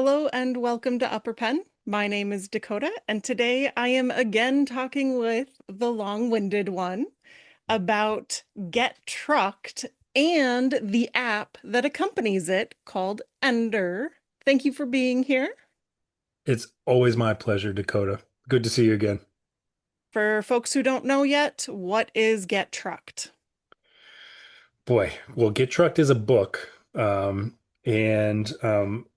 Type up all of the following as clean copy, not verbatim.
Hello and welcome to UpperPen. My name is Dakota, and today I am again talking with the Long-Winded One about Get Trucked and the app that accompanies it called Endr. Thank you for being here. It's always my pleasure, Dakota. Good to see you again. For folks who don't know yet, what is Get Trucked? Boy, well, Get Trucked is a book, and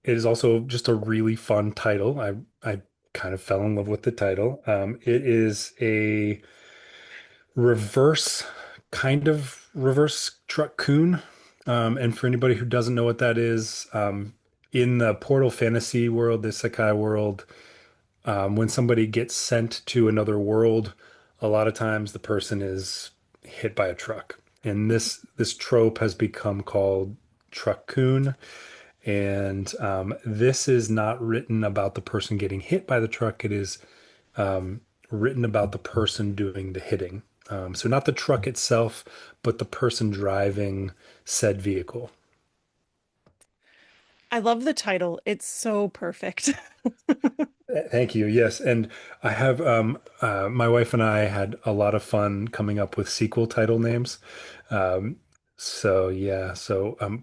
it is also just a really fun title. I kind of fell in love with the title. It is a reverse reverse truck coon. And for anybody who doesn't know what that is, in the Portal Fantasy world, the Isekai world, when somebody gets sent to another world, a lot of times the person is hit by a truck. And this trope has become called truck-coon. And this is not written about the person getting hit by the truck. It is written about the person doing the hitting. So not the truck itself, but the person driving said vehicle. I love the title. It's so perfect. Thank you. Yes, and I have my wife and I had a lot of fun coming up with sequel title names. Um, so yeah,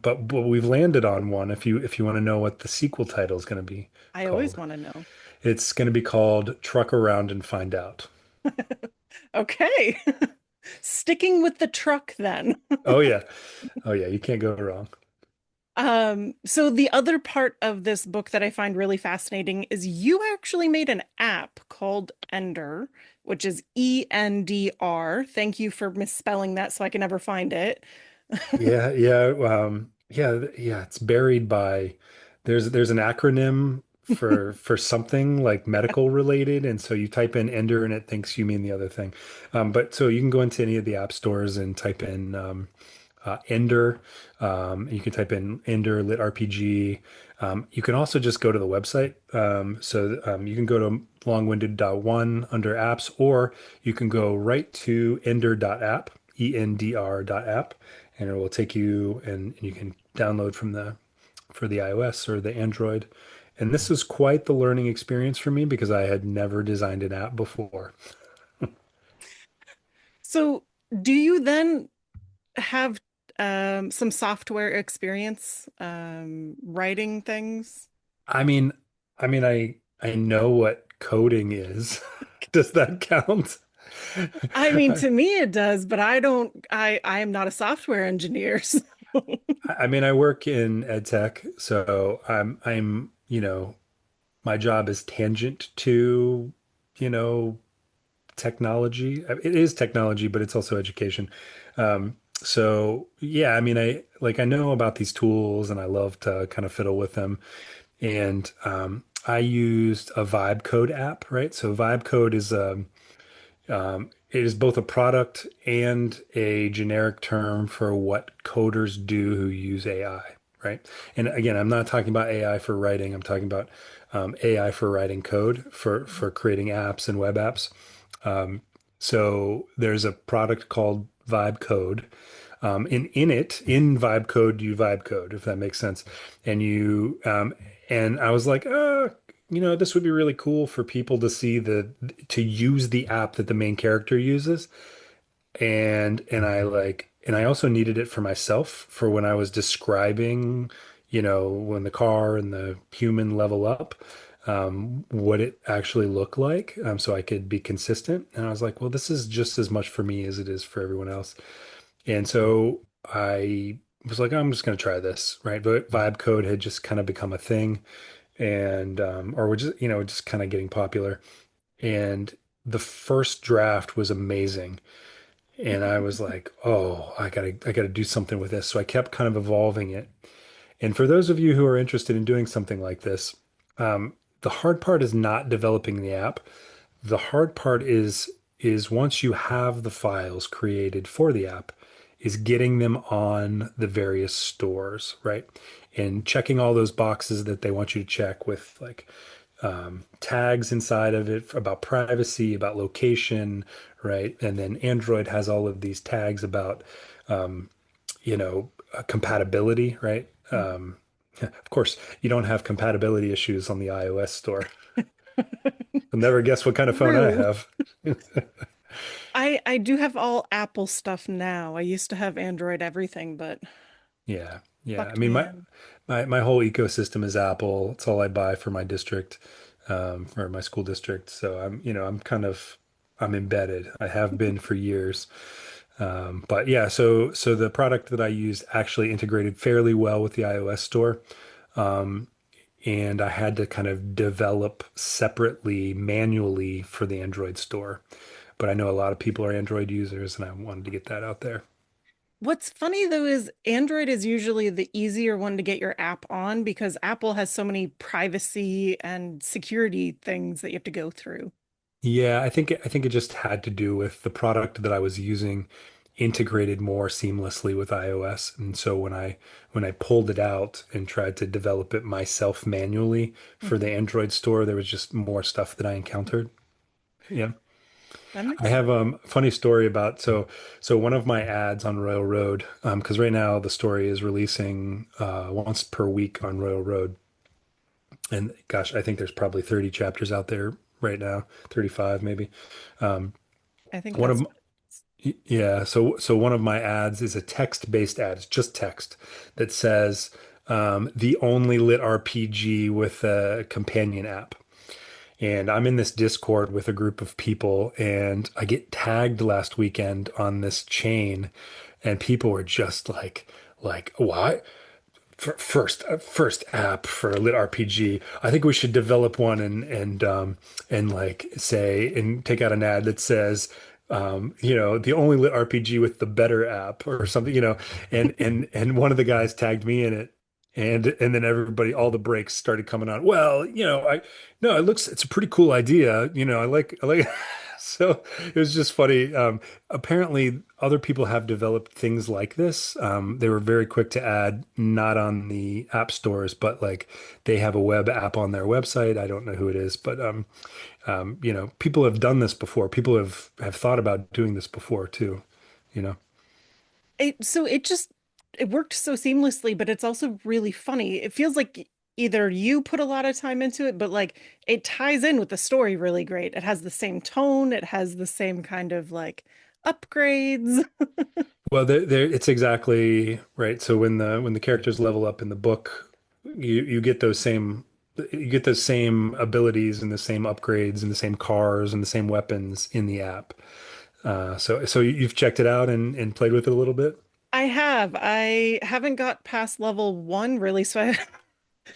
but we've landed on one. If you want to know what the sequel title is going to be I always called, want to know. it's going to be called Truck Around and Find Out. Okay. Sticking with the truck then. Oh yeah. Oh yeah, you can't go wrong. So the other part of this book that I find really fascinating is you actually made an app called Endr, which is Endr. Thank you for misspelling that so I can never find it. Yeah. It's buried by there's an acronym for something like medical related, and so you type in Ender and it thinks you mean the other thing. But so you can go into any of the app stores and type in Ender. You can type in Ender LitRPG. You can also just go to the website. You can go to Longwinded One under apps, or you can go right to Endr.app, Endr.app, and it will take you and you can download from the for the iOS or the Android. And this was quite the learning experience for me because I had never designed an app before. So do you then have some software experience writing things? I mean, I know what coding is. Does that count? I mean, to me it does, but I am not a software engineer. So. I mean, I work in ed tech, so my job is tangent to, you know, technology. It is technology, but it's also education. So yeah, I mean, I know about these tools and I love to kind of fiddle with them. And I used a vibe code app, right? So vibe code is it is both a product and a generic term for what coders do who use AI, right? And again, I'm not talking about AI for writing. I'm talking about AI for writing code for creating apps and web apps. So there's a product called Vibe Code. In Vibe Code, you vibe code, if that makes sense. And I was like, this would be really cool for people to see to use the app that the main character uses. And I also needed it for myself for when I was describing, when the car and the human level up, what it actually looked like, so I could be consistent. And I was like, well, this is just as much for me as it is for everyone else. And so I was like, I'm just going to try this, right? But vibe code had just kind of become a thing, and or we're just, just kind of getting popular. And the first draft was amazing. And I was like, oh, I gotta do something with this. So I kept kind of evolving it. And for those of you who are interested in doing something like this, the hard part is not developing the app. The hard part is once you have the files created for the app, is getting them on the various stores, right? And checking all those boxes that they want you to check with like tags inside of it about privacy, about location, right? And then Android has all of these tags about, compatibility, right? Of course, you don't have compatibility issues on the iOS store. You'll never guess what kind of phone I True. have. I do have all Apple stuff now. I used to have Android everything, but Yeah, yeah. I fucked mean, me my in. my whole ecosystem is Apple. It's all I buy for my district, for my school district. So I'm embedded. I have been for years. But yeah, so the product that I used actually integrated fairly well with the iOS store. Um, and I had to kind of develop separately manually for the Android store. But I know a lot of people are Android users, and I wanted to get that out there. What's funny though is Android is usually the easier one to get your app on because Apple has so many privacy and security things that you have to go through. Yeah, I think it just had to do with the product that I was using integrated more seamlessly with iOS. And so when I pulled it out and tried to develop it myself manually for Mhm. the Android store, there was just more stuff that I encountered. Yeah. That I makes have a funny story about so one of my ads on Royal Road, because right now the story is releasing once per week on Royal Road. And gosh, I think there's probably 30 chapters out there right now, 35 maybe. Um, I think one that's of Yeah, so one of my ads is a text-based ad. It's just text that says the only lit RPG with a companion app. And I'm in this Discord with a group of people, and I get tagged last weekend on this chain, and people were just like, why? First app for a lit RPG. I think we should develop one and like say and take out an ad that says the only lit RPG with the better app or something, and one of the guys tagged me in it. And then everybody, all the breaks started coming on. Well, I no, it's a pretty cool idea. I like so it was just funny. Apparently other people have developed things like this. They were very quick to add, not on the app stores, but like they have a web app on their website. I don't know who it is, but people have done this before. People have thought about doing this before too, you know. so it worked so seamlessly, but it's also really funny. It feels like either you put a lot of time into it, but like it ties in with the story really great. It has the same tone, it has the same kind of like upgrades. Well, it's exactly right. So when the characters level up in the book, you get those same abilities and the same upgrades and the same cars and the same weapons in the app. So you've checked it out and played with it a little bit. I haven't got past level one really, so but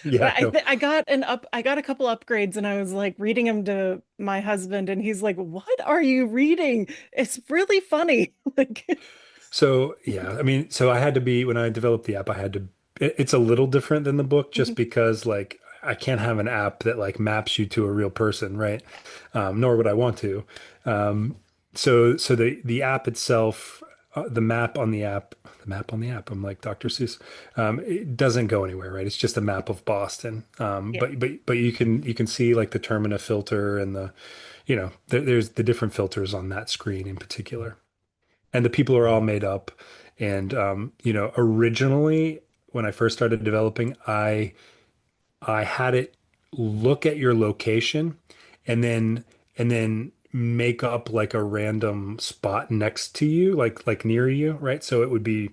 Yeah, no. I got a couple upgrades and I was like reading them to my husband and he's like, "What are you reading? It's really funny." Like So yeah, I mean, so I had to be when I developed the app, it's a little different than the book just because like I can't have an app that like maps you to a real person, right? Nor would I want to. Um, so the app itself, the map on the app, I'm like Dr. Seuss. It doesn't go anywhere, right? It's just a map of Boston. yeah. But you can see like the Termina filter and there's the different filters on that screen in particular, and the people are all made up. And originally when I first started developing, I had it look at your location and then make up like a random spot next to you, like near you, right? So it would be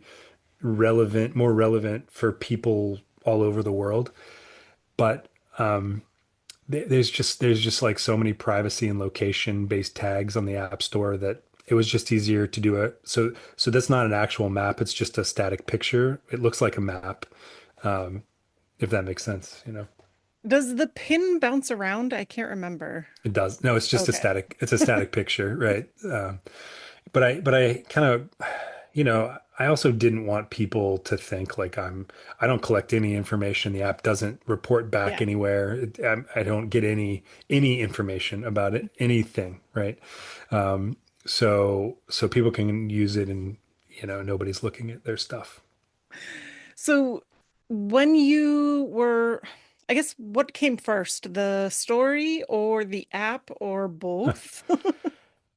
more relevant for people all over the world. But there's just like so many privacy and location based tags on the App Store that it was just easier to do it. So that's not an actual map. It's just a static picture. It looks like a map, um, if that makes sense. Does the pin bounce around? I can't remember. It does. No, it's just a Okay. static. It's a static picture, right? But I kind of, I also didn't want people to think like I don't collect any information. The app doesn't report back Yeah. anywhere. I don't get any information about it, anything, right? So people can use it and nobody's looking at their stuff. So when you were, I guess what came first, the story or the app or both?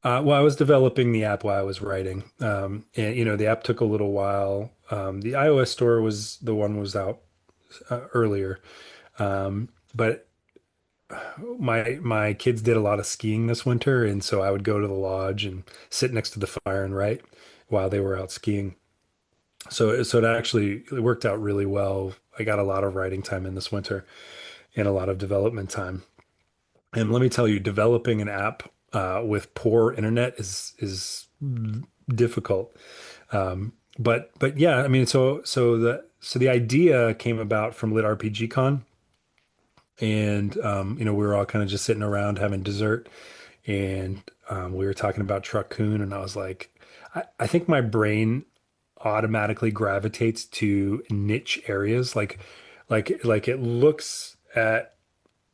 Well, I was developing the app while I was writing, and the app took a little while. The iOS store was out earlier. But my kids did a lot of skiing this winter, and so I would go to the lodge and sit next to the fire and write while they were out skiing. So it actually it worked out really well. I got a lot of writing time in this winter and a lot of development time. And let me tell you, developing an app with poor internet is difficult. But yeah, I mean, so the idea came about from LitRPG Con, and we were all kind of just sitting around having dessert, and we were talking about Truck Coon, and I was like, I think my brain automatically gravitates to niche areas, like it looks at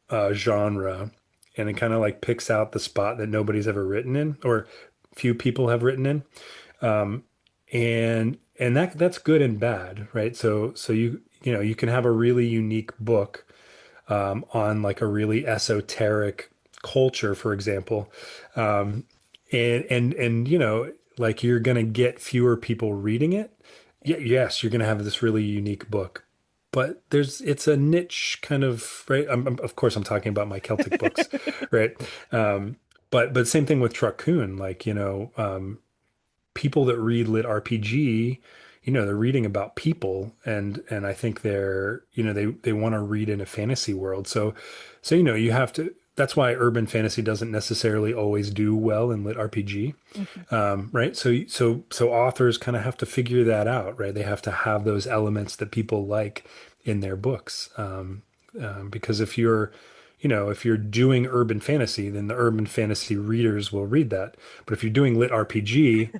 a genre and it kind of like picks out the spot that nobody's ever written in or few people have written in. Um, and that's good and bad, right? So you can have a really unique book on like a really esoteric culture, for example. Um, and like you're gonna get fewer people reading it. Yeah, yes, you're gonna have this really unique book, but it's a niche kind of, right. Of course, I'm talking about my Celtic books, right? Um, but same thing with Truck Coon, like people that read lit RPG, they're reading about people, and I think they want to read in a fantasy world. So you have to. That's why urban fantasy doesn't necessarily always do well in lit RPG, Mhm. right? So authors kind of have to figure that out, right? They have to have those elements that people like in their books, because if you're doing urban fantasy, then the urban fantasy readers will read that. But if you're doing lit RPG,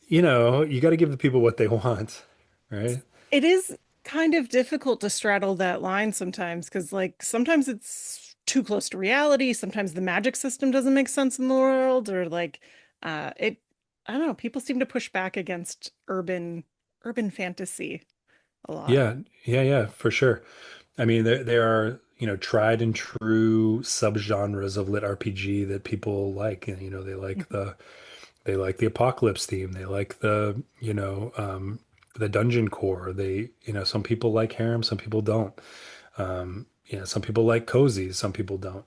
you got to give the people what they want, right? It is kind of difficult to straddle that line sometimes because, like, sometimes it's too close to reality. Sometimes the magic system doesn't make sense in the world, or like, it. I don't know. People seem to push back against urban fantasy a lot. Yeah, yeah, for sure. I mean, there are, tried and true subgenres of lit RPG that people like. And, they like the apocalypse theme. They like the dungeon core. Some people like harem, some people don't. Some people like cozies, some people don't.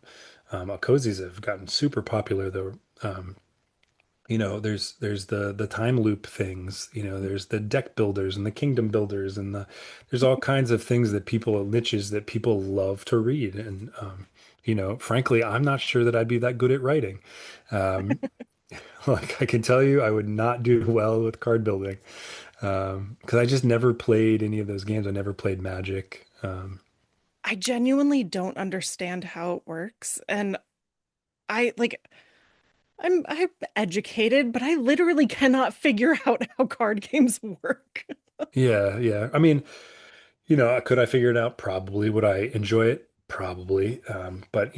Cozies have gotten super popular though. There's the time loop things, there's the deck builders and the kingdom builders and there's all kinds of things that people niches that people love to read. And frankly, I'm not sure that I'd be that good at writing. Um, like I can tell you, I would not do well with card building. Because I just never played any of those games. I never played Magic. I genuinely don't understand how it works, and I like. I'm educated, but I literally cannot figure out how card games work. Yeah, yeah. I mean, could I figure it out? Probably. Would I enjoy it? Probably. But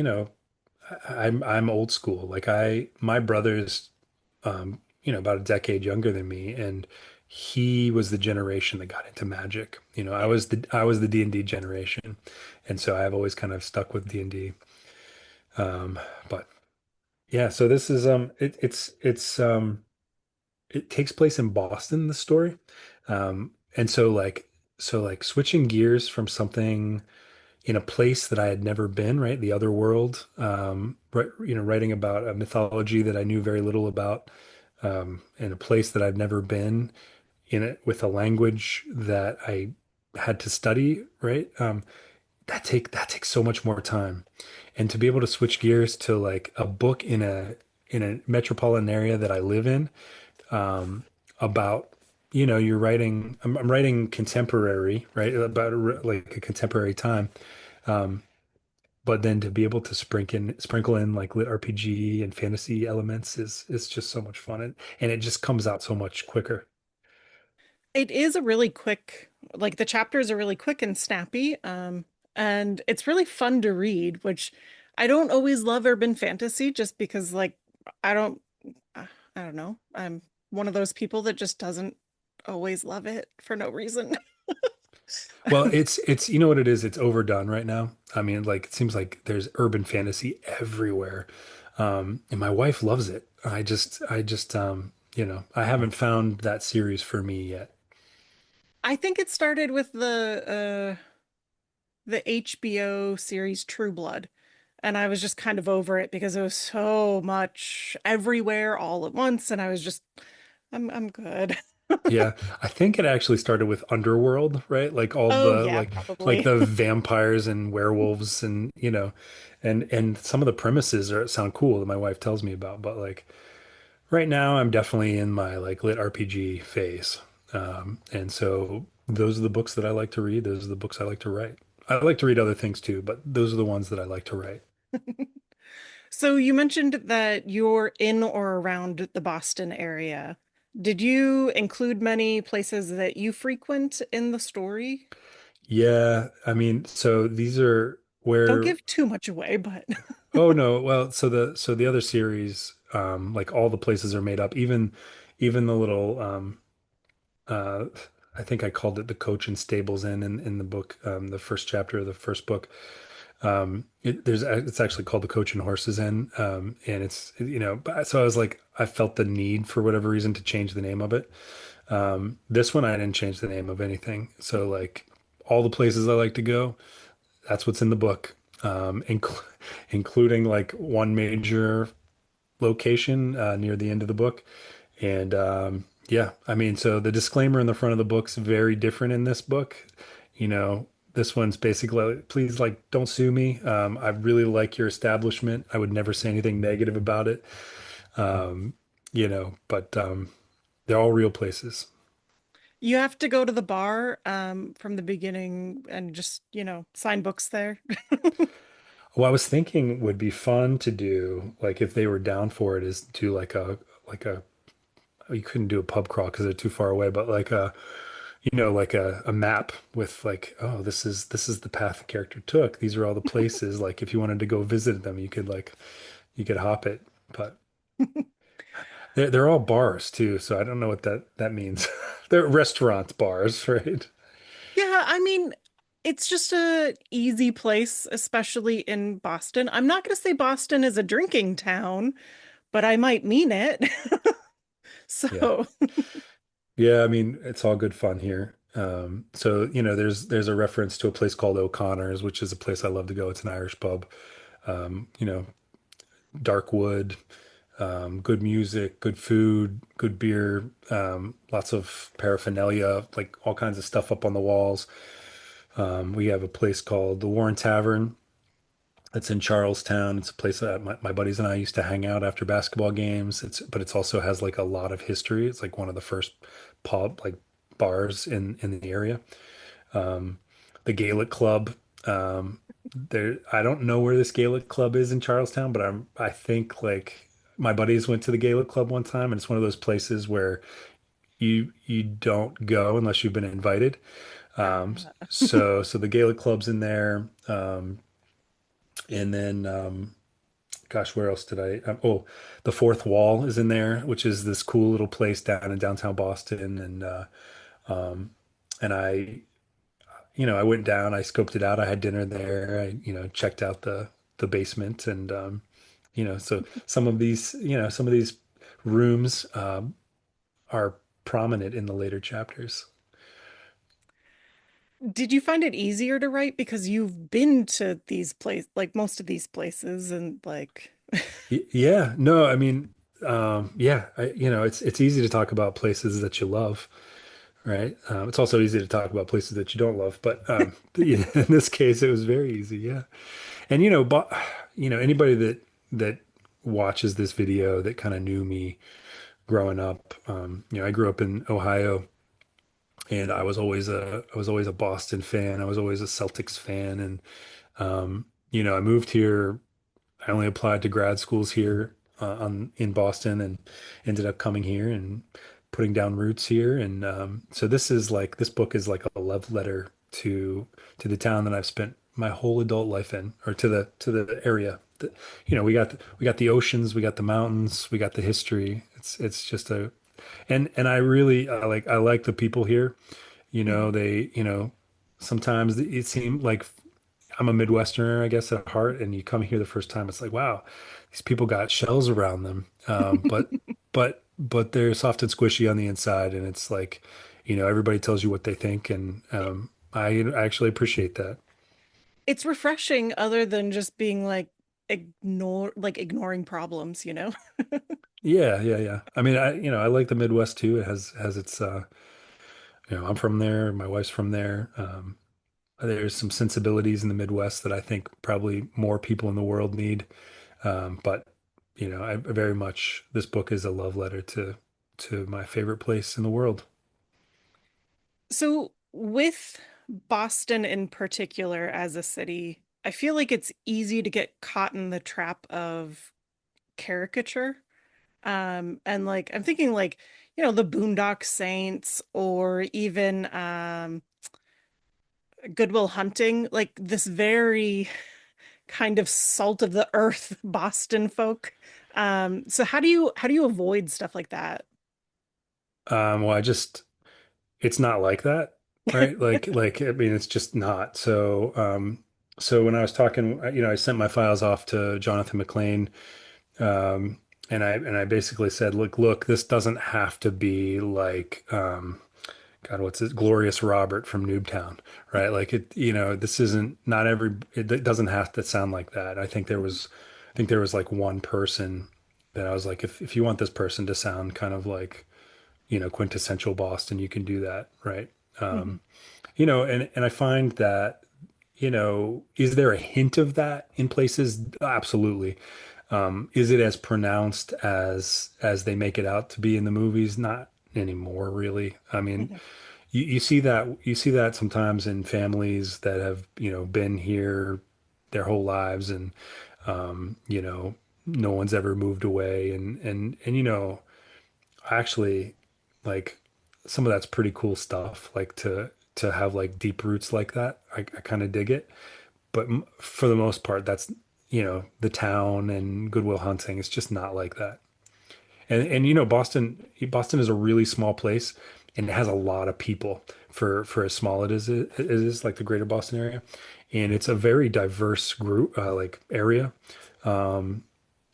I'm old school. Like my brother's, about a decade younger than me, and he was the generation that got into Magic. Yeah. I was the D&D generation, and so I've always kind of stuck with D&D. But yeah, so this is it takes place in Boston, the story. And so like switching gears from something in a place that I had never been, right? The other world, right, writing about a mythology that I knew very little about, in a place that I'd never been, in it with a language that I had to study, right? That takes so much more time. And to be able to switch gears to like a book in a metropolitan area that I live in, about you're writing I'm writing contemporary, right, about like a contemporary time, but then to be able to sprinkle in like lit RPG and fantasy elements is just so much fun, and it just comes out so much quicker. It is a really quick, like the chapters are really quick and snappy. And it's really fun to read, which I don't always love urban fantasy just because like I don't I don't know. I'm one of those people that just doesn't always love it for no reason. Well, it's you know what it is, it's overdone right now. I mean, like it seems like there's urban fantasy everywhere, and my wife loves it. I just I haven't found that series for me yet. I think it started with the the HBO series True Blood. And I was just kind of over it because it was so much everywhere all at once. And I was just, I'm good. Yeah, I think it actually started with Underworld, right? Like all Oh the yeah, like probably. the vampires and werewolves and and some of the premises are sound cool that my wife tells me about, but like right now I'm definitely in my like lit RPG phase. And so those are the books that I like to read. Those are the books I like to write. I like to read other things too, but those are the ones that I like to write. So you mentioned that you're in or around the Boston area. Did you include many places that you frequent in the story? Yeah, I mean, so these are Don't where give too much away, but oh no, well, so the other series, like all the places are made up, even the little uh I think I called it the Coach and Stables Inn in the book, the first chapter of the first book. It's actually called the Coach and Horses Inn. And it's so I was like I felt the need for whatever reason to change the name of it. This one I didn't change the name of anything. So like all the places I like to go, that's what's in the book, including like one major location near the end of the book. And yeah, I mean, so the disclaimer in the front of the book's very different in this book. You know, this one's basically, like, please, like, don't sue me. I really like your establishment. I would never say anything negative about it. Um, but they're all real places. you have to go to the bar from the beginning and just, sign books there. Well, I was thinking would be fun to do, like, if they were down for it, is do like a you couldn't do a pub crawl because they're too far away, but like like a map with like, oh, this is the path the character took. These are all the places. Like if you wanted to go visit them, you could hop it. But they're all bars too, so I don't know what that means. They're restaurant bars, right? Yeah, I mean, it's just a easy place, especially in Boston. I'm not going to say Boston is a drinking town, but I might mean it. Yeah. So, Yeah, I mean, it's all good fun here. So there's a reference to a place called O'Connor's, which is a place I love to go. It's an Irish pub. You know, dark wood, good music, good food, good beer, lots of paraphernalia, like all kinds of stuff up on the walls. We have a place called the Warren Tavern. It's in Charlestown. It's a place that my buddies and I used to hang out after basketball games. But it's also has like a lot of history. It's like one of the first pub like bars in the area. Um, the Gaelic Club. Um, I don't know where this Gaelic Club is in Charlestown, but I think like my buddies went to the Gaelic Club one time, and it's one of those places where you don't go unless you've been invited. Um, uh, so the Gaelic Club's in there, and then gosh, where else did I? Oh, the Fourth Wall is in there, which is this cool little place down in downtown Boston, um, and I went down, I scoped it out. I had dinner there. I checked out the basement, and so some of these rooms are prominent in the later chapters. did you find it easier to write because you've been to these places, like most of these places, and like, Yeah, no, I mean, yeah, it's easy to talk about places that you love, right? It's also easy to talk about places that you don't love, but in this case, it was very easy. Yeah. And but anybody that watches this video that kind of knew me growing up, I grew up in Ohio, and I was always a Boston fan. I was always a Celtics fan, and I moved here. I only applied to grad schools here in Boston, and ended up coming here and putting down roots here. And so this book is like a love letter to the town that I've spent my whole adult life in, or to the area. We got the oceans, we got the mountains, we got the history. It's just and I like the people here. Mhm. Sometimes it seemed like I'm a Midwesterner, I guess, at heart, and you come here the first time, it's like, wow, these people got shells around them. But they're soft and squishy on the inside, and it's like, everybody tells you what they think, and I actually appreciate that. It's refreshing other than just being like ignoring problems, you know? Yeah, yeah, yeah. I mean, I like the Midwest too. It has its I'm from there, my wife's from there. There's some sensibilities in the Midwest that I think probably more people in the world need. But I very much this book is a love letter to my favorite place in the world. So with Boston in particular as a city, I feel like it's easy to get caught in the trap of caricature. And like I'm thinking like, the Boondock Saints or even Goodwill Hunting, like this very kind of salt of the earth Boston folk. So how do you avoid stuff like that? Well, it's not like that, right? I mean, it's just not. So when I was talking, I sent my files off to Jonathan McLean, and I basically said, look, this doesn't have to be like, God, what's it, Glorious Robert from Noobtown, right? Like this isn't not every. It doesn't have to sound like that. I think there was like one person that I was like, if you want this person to sound kind of like quintessential Boston, you can do that, right? Mhm. And I find that, is there a hint of that in places? Absolutely. Is it as pronounced as they make it out to be in the movies? Not anymore, really. I mean, Mhm. you see that sometimes in families that have, been here their whole lives and no one's ever moved away and actually like some of that's pretty cool stuff like to have like deep roots like that. I kind of dig it, but for the most part that's the town and Goodwill Hunting, it's just not like that. And Boston is a really small place and it has a lot of people for as small it is like the greater Boston area, and it's a very diverse group like area.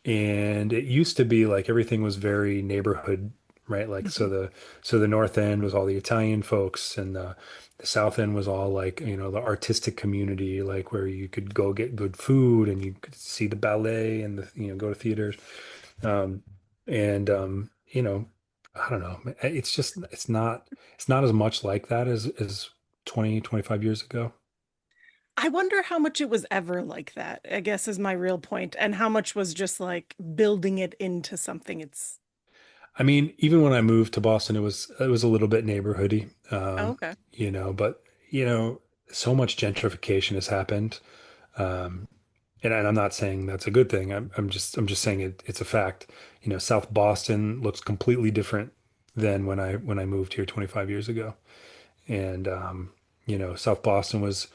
And it used to be like everything was very neighborhood, right? Like Mhm. so the North End was all the Italian folks, and the South End was all like the artistic community, like where you could go get good food and you could see the ballet and the go to theaters. Um, and I don't know. It's not as much like that as 20, 25 years ago. I wonder how much it was ever like that, I guess is my real point, and how much was just like building it into something it's I mean, even when I moved to Boston, it was a little bit neighborhoody, oh, okay. but so much gentrification has happened, um, and I'm not saying that's a good thing. I'm just saying it's a fact. South Boston looks completely different than when I moved here 25 years ago, and South Boston was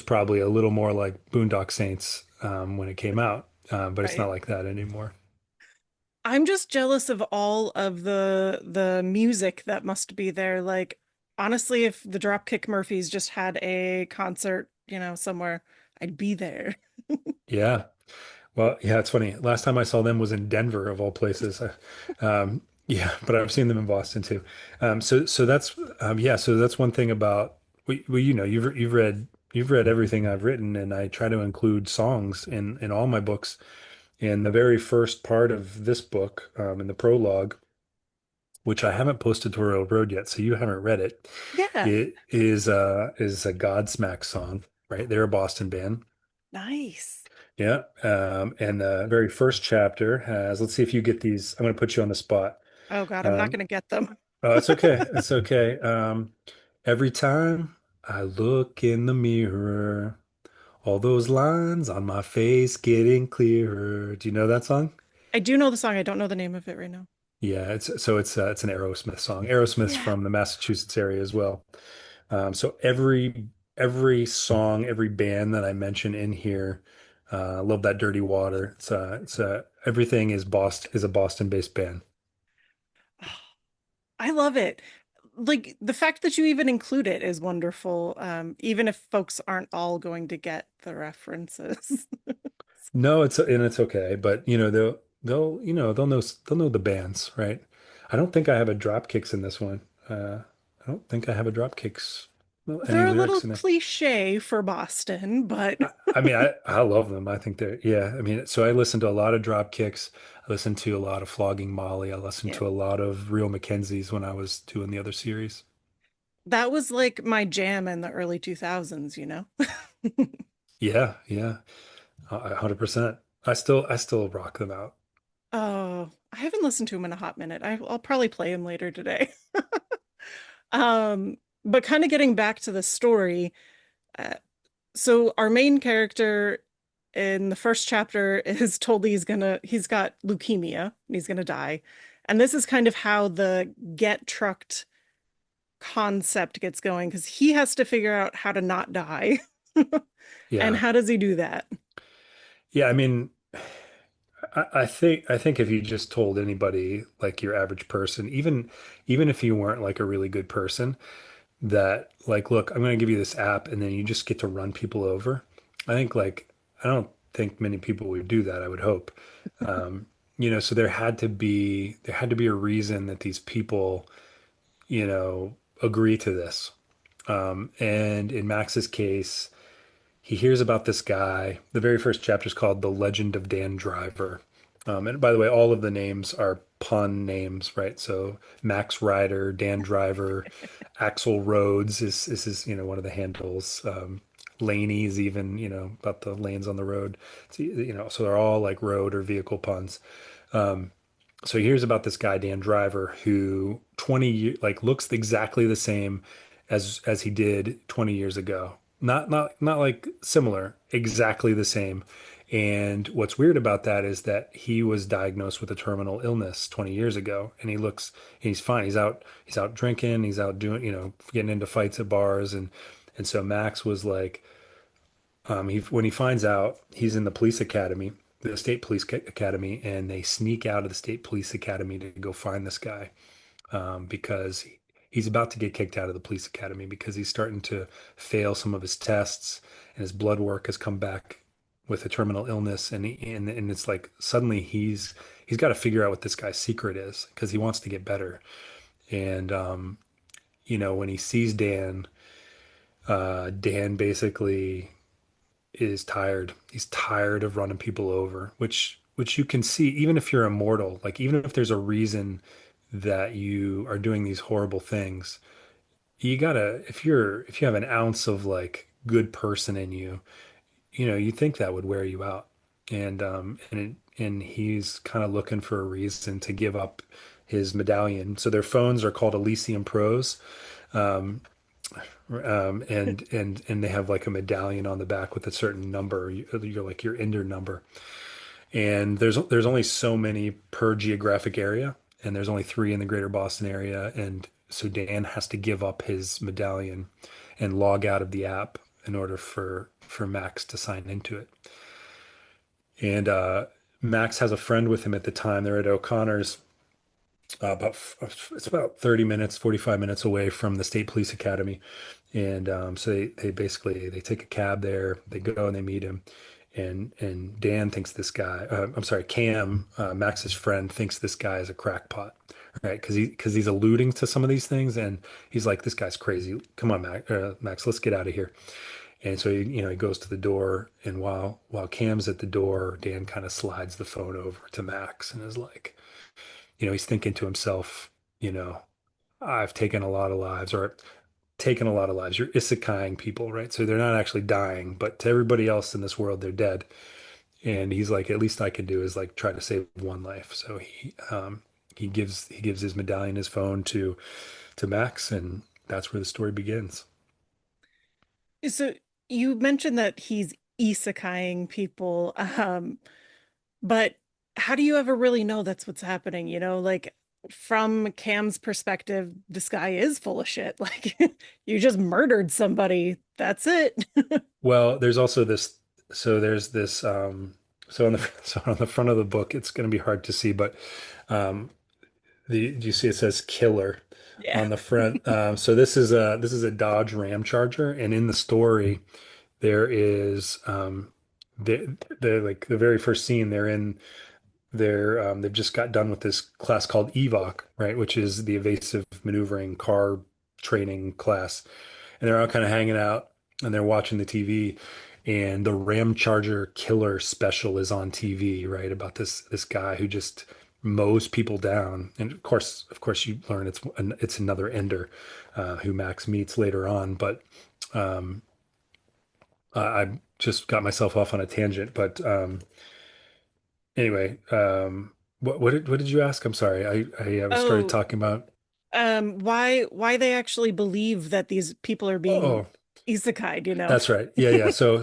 probably a little more like Boondock Saints when it came out, but it's Right. not like that anymore. I'm just jealous of all of the music that must be there. Like honestly, if the Dropkick Murphys just had a concert, somewhere, I'd be there. Yeah. Well, yeah, it's funny. Last time I saw them was in Denver, of all places. Yeah, but I've seen them in Boston too. So that's yeah. So that's one thing about you've read everything I've written, and I try to include songs in all my books. And the very first part of this book, in the prologue, which I haven't posted to Royal Road yet, so you haven't read it. Yeah. It is a Godsmack song, right? They're a Boston band. Nice. Yeah. And the very first chapter has, let's see if you get these. I'm going to put you on the spot. Oh God, I'm not Um, gonna get them. oh, it's okay. It's okay. Every time I look in the mirror, all those lines on my face getting clearer. Do you know that song? I do know the song. I don't know the name of it right now. Yeah, it's an Aerosmith song. Aerosmith's Yeah. from the Massachusetts area as well. So every song, every band that I mention in here, love that Dirty Water. It's everything is a Boston-based band. I love it. Like the fact that you even include it is wonderful. Even if folks aren't all going to get the references. No, it's okay, but they'll know the bands, right? I don't think I have a Dropkicks in this one. I don't think I have a Dropkicks. Any They're a little lyrics in there? cliche for Boston, but I mean, I love them. I think they're, yeah. I mean, so I listen to a lot of drop kicks. I listen to a lot of Flogging Molly. I listened yeah, to a lot of Real Mackenzies when I was doing the other series. that was like my jam in the early 2000s, you know? Yeah, yeah, 100%. I still rock them out. Oh, I haven't listened to him in a hot minute. I'll probably play him later today. But kind of getting back to the story, uh, so our main character in the first chapter is told he's got leukemia and he's gonna die. And this is kind of how the get trucked concept gets going because he has to figure out how to not die. And Yeah, how does he do that? yeah. I mean, I think if you just told anybody, like your average person, even if you weren't like a really good person, that like, look, I'm going to give you this app, and then you just get to run people over. I think like I don't think many people would do that. I would hope. Um, so there had to be a reason that these people, agree to this. And in Max's case, he hears about this guy. The very first chapter is called The Legend of Dan Driver. And by the way, all of the names are pun names, right? So Max Rider, Dan Driver, Axel Rhodes is his, one of the handles. Laney's even, about the lanes on the road. So they're all like road or vehicle puns. So he hears about this guy Dan Driver who 20 years like looks exactly the same as he did 20 years ago. Not like similar, exactly the same. And what's weird about that is that he was diagnosed with a terminal illness 20 years ago, and he's fine. He's out drinking, he's out doing, getting into fights at bars, and so Max was like, when he finds out he's in the police academy, the state police academy, and they sneak out of the state police academy to go find this guy, because he's about to get kicked out of the police academy because he's starting to fail some of his tests, and his blood work has come back with a terminal illness, and it's like suddenly he's got to figure out what this guy's secret is because he wants to get better. And when he sees Dan, Dan basically is tired. He's tired of running people over, which you can see even if you're immortal, like even if there's a reason that you are doing these horrible things, you gotta if you have an ounce of like good person in you, you think that would wear you out. And he's kind of looking for a reason to give up his medallion. So their phones are called Elysium Pros. Um, and they have like a medallion on the back with a certain number. You're like your Endr number, and there's only so many per geographic area, and there's only three in the greater Boston area, and so Dan has to give up his medallion and log out of the app in order for Max to sign into it. And Max has a friend with him at the time. They're at O'Connor's, it's about 30 minutes, 45 minutes away from the State Police Academy. And so they basically they take a cab there, they go and they meet him. And Dan thinks this guy, I'm sorry, Cam, Max's friend, thinks this guy is a crackpot, right? Because he's alluding to some of these things, and he's like, this guy's crazy. Come on, Max, let's get out of here. And so he goes to the door, and while Cam's at the door, Dan kind of slides the phone over to Max and is like, he's thinking to himself, you know, I've taken a lot of lives, or taken a lot of lives. You're isekaiing people, right? So they're not actually dying, but to everybody else in this world, they're dead. And he's like, at least I can do is like try to save one life. So he gives his medallion, his phone to Max, and that's where the story begins. So you mentioned that he's isekaiing people, but how do you ever really know that's what's happening? Like from Cam's perspective, this guy is full of shit. Like you just murdered somebody. That's it. Well, there's also this. So there's this. So on the so on the front of the book, it's going to be hard to see, but um, do you see it says killer Yeah. on the front? So this is a Dodge Ram Charger, and in the story there is the like the very first scene they've just got done with this class called EVOC, right, which is the evasive maneuvering car training class, and they're all kind of hanging out and they're watching the TV, and the Ram Charger Killer special is on TV, right? About this guy who just mows people down, and of course, you learn it's another Endr, who Max meets later on, but. Um, I just got myself off on a tangent, but anyway, what did you ask? I'm sorry. I started Oh, talking about. why they actually believe that these people are being Oh, isekai'd, you know? that's right. Yeah, yeah. So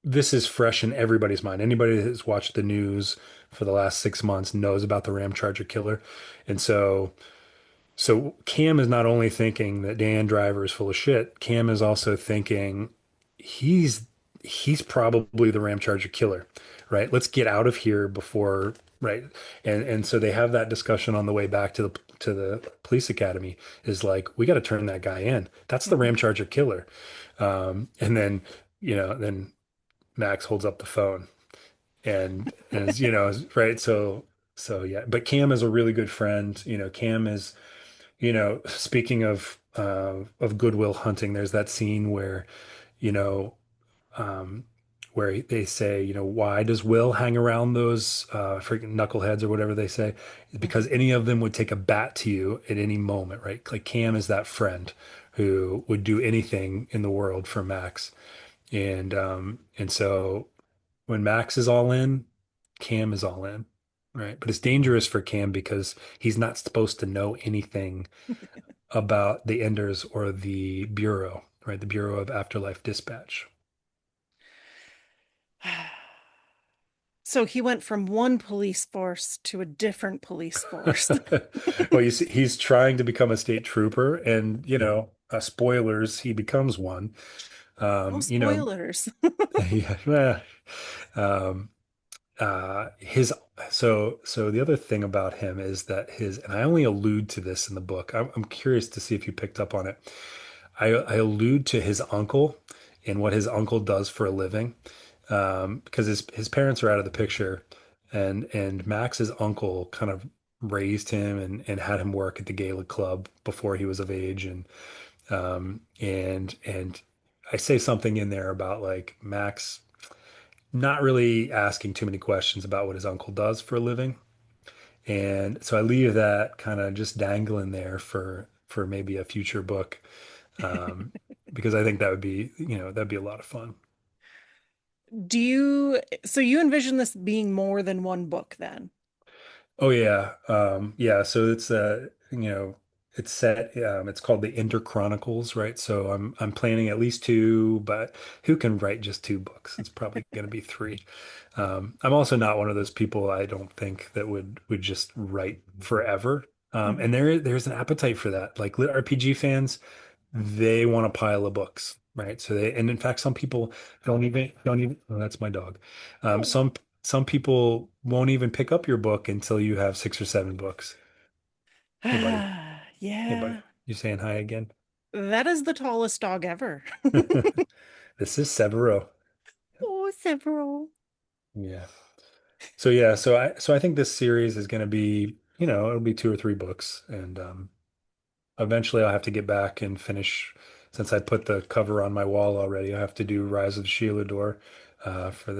this is fresh in everybody's mind. Anybody that has watched the news for the last 6 months knows about the Ram Charger Killer, and so Cam is not only thinking that Dan Driver is full of shit, Cam is also thinking he's he's probably the Ram Charger Killer, right? Let's get out of here before, right? And so they have that discussion on the way back to the police academy, is like, we got to turn that guy in. That's the Ram Mhm. Charger Killer. And then, then Max holds up the phone and right. So yeah, but Cam is a really good friend. Cam is, speaking of Goodwill Hunting, there's that scene where, you know, um, where they say, why does Will hang around those freaking knuckleheads or whatever they say? Because Mhm. any of them would take a bat to you at any moment, right? Like Cam is that friend who would do anything in the world for Max, and so when Max is all in, Cam is all in, right? But it's dangerous for Cam because he's not supposed to know anything about the Enders or the Bureau, right? The Bureau of Afterlife Dispatch. So he went from one police force to a different police force. Well, you see, he's trying to become a state trooper, and spoilers, he becomes one. Oh, Um, you know, spoilers. yeah, um, his so the other thing about him is that and I only allude to this in the book. I'm curious to see if you picked up on it. I allude to his uncle and what his uncle does for a living, because his parents are out of the picture, and Max's uncle kind of raised him and had him work at the Gala Club before he was of age, and I say something in there about like Max not really asking too many questions about what his uncle does for a living. And so I leave that kind of just dangling there for maybe a future book, um, because I think that'd be a lot of fun. So you envision this being more than one book then? Oh yeah, yeah. So it's set. It's called the Inter Chronicles, right? So I'm planning at least two, but who can write just two books? It's probably going to be three. I'm also not one of those people, I don't think, that would just write forever. And Mhm. there's an appetite for that. Like lit RPG fans, they want a pile of books, right? And in fact, some people don't even. Oh, that's my dog. Oh, Some people won't even pick up your book until you have 6 or 7 books. Hey, buddy. Hey, buddy. yeah, You saying hi again? that is the tallest dog ever. This is Severo. Oh, several. Yeah. So yeah, so I think this series is going to be, it'll be 2 or 3 books, and eventually I'll have to get back and finish. Since I put the cover on my wall already, I have to do Rise of the Shieldor, for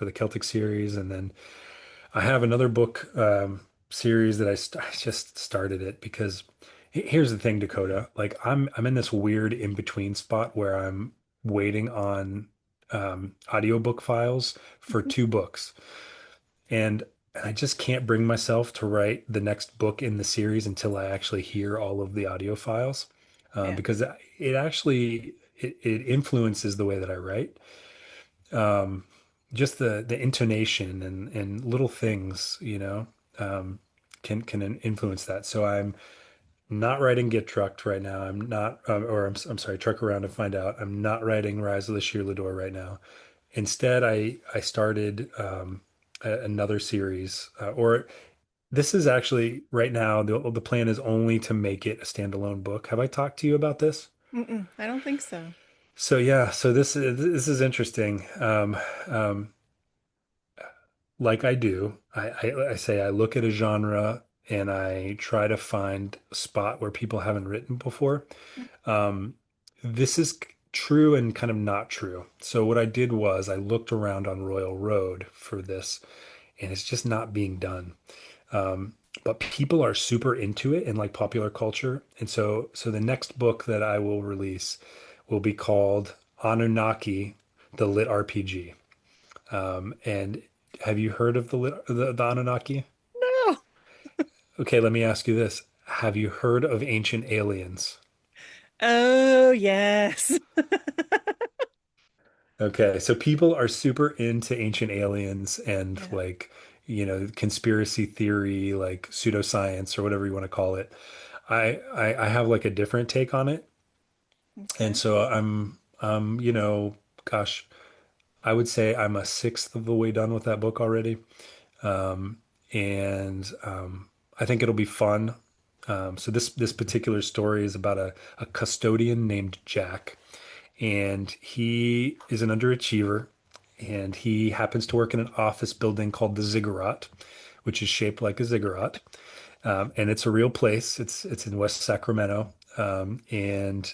the Celtic series, and then I have another book, series that I just started it because here's the thing, Dakota. Like I'm in this weird in between spot where I'm waiting on audiobook files for 2 books, and I just can't bring myself to write the next book in the series until I actually hear all of the audio files, Yeah. because it influences the way that I write. Um, just the intonation and little things, um, can influence that. So I'm not writing Get Trucked right now. I'm not, or I'm sorry, Truck Around and Find Out. I'm not writing Rise of the Shearlador right now. Instead, I started, another series, or this is actually right now, the plan is only to make it a standalone book. Have I talked to you about this? Mm-mm, I don't think so. So yeah, so this is interesting. Like I do, I say I look at a genre and I try to find a spot where people haven't written before. this is true and kind of not true. So what I did was I looked around on Royal Road for this, and it's just not being done. Um, but people are super into it in like popular culture, and so the next book that I will release will be called Anunnaki, the Lit RPG. And have you heard of the Anunnaki? No. Okay, let me ask you this. Have you heard of ancient aliens? Oh, yes. Okay, so people are super into ancient aliens and Yeah. like, conspiracy theory, like pseudoscience or whatever you want to call it. I have like a different take on it. And Okay. so gosh, I would say I'm a sixth of the way done with that book already. Um, and I think it'll be fun. So this particular story is about a custodian named Jack, and he is an underachiever, and he happens to work in an office building called the Ziggurat, which is shaped like a ziggurat, and it's a real place. It's in West Sacramento, and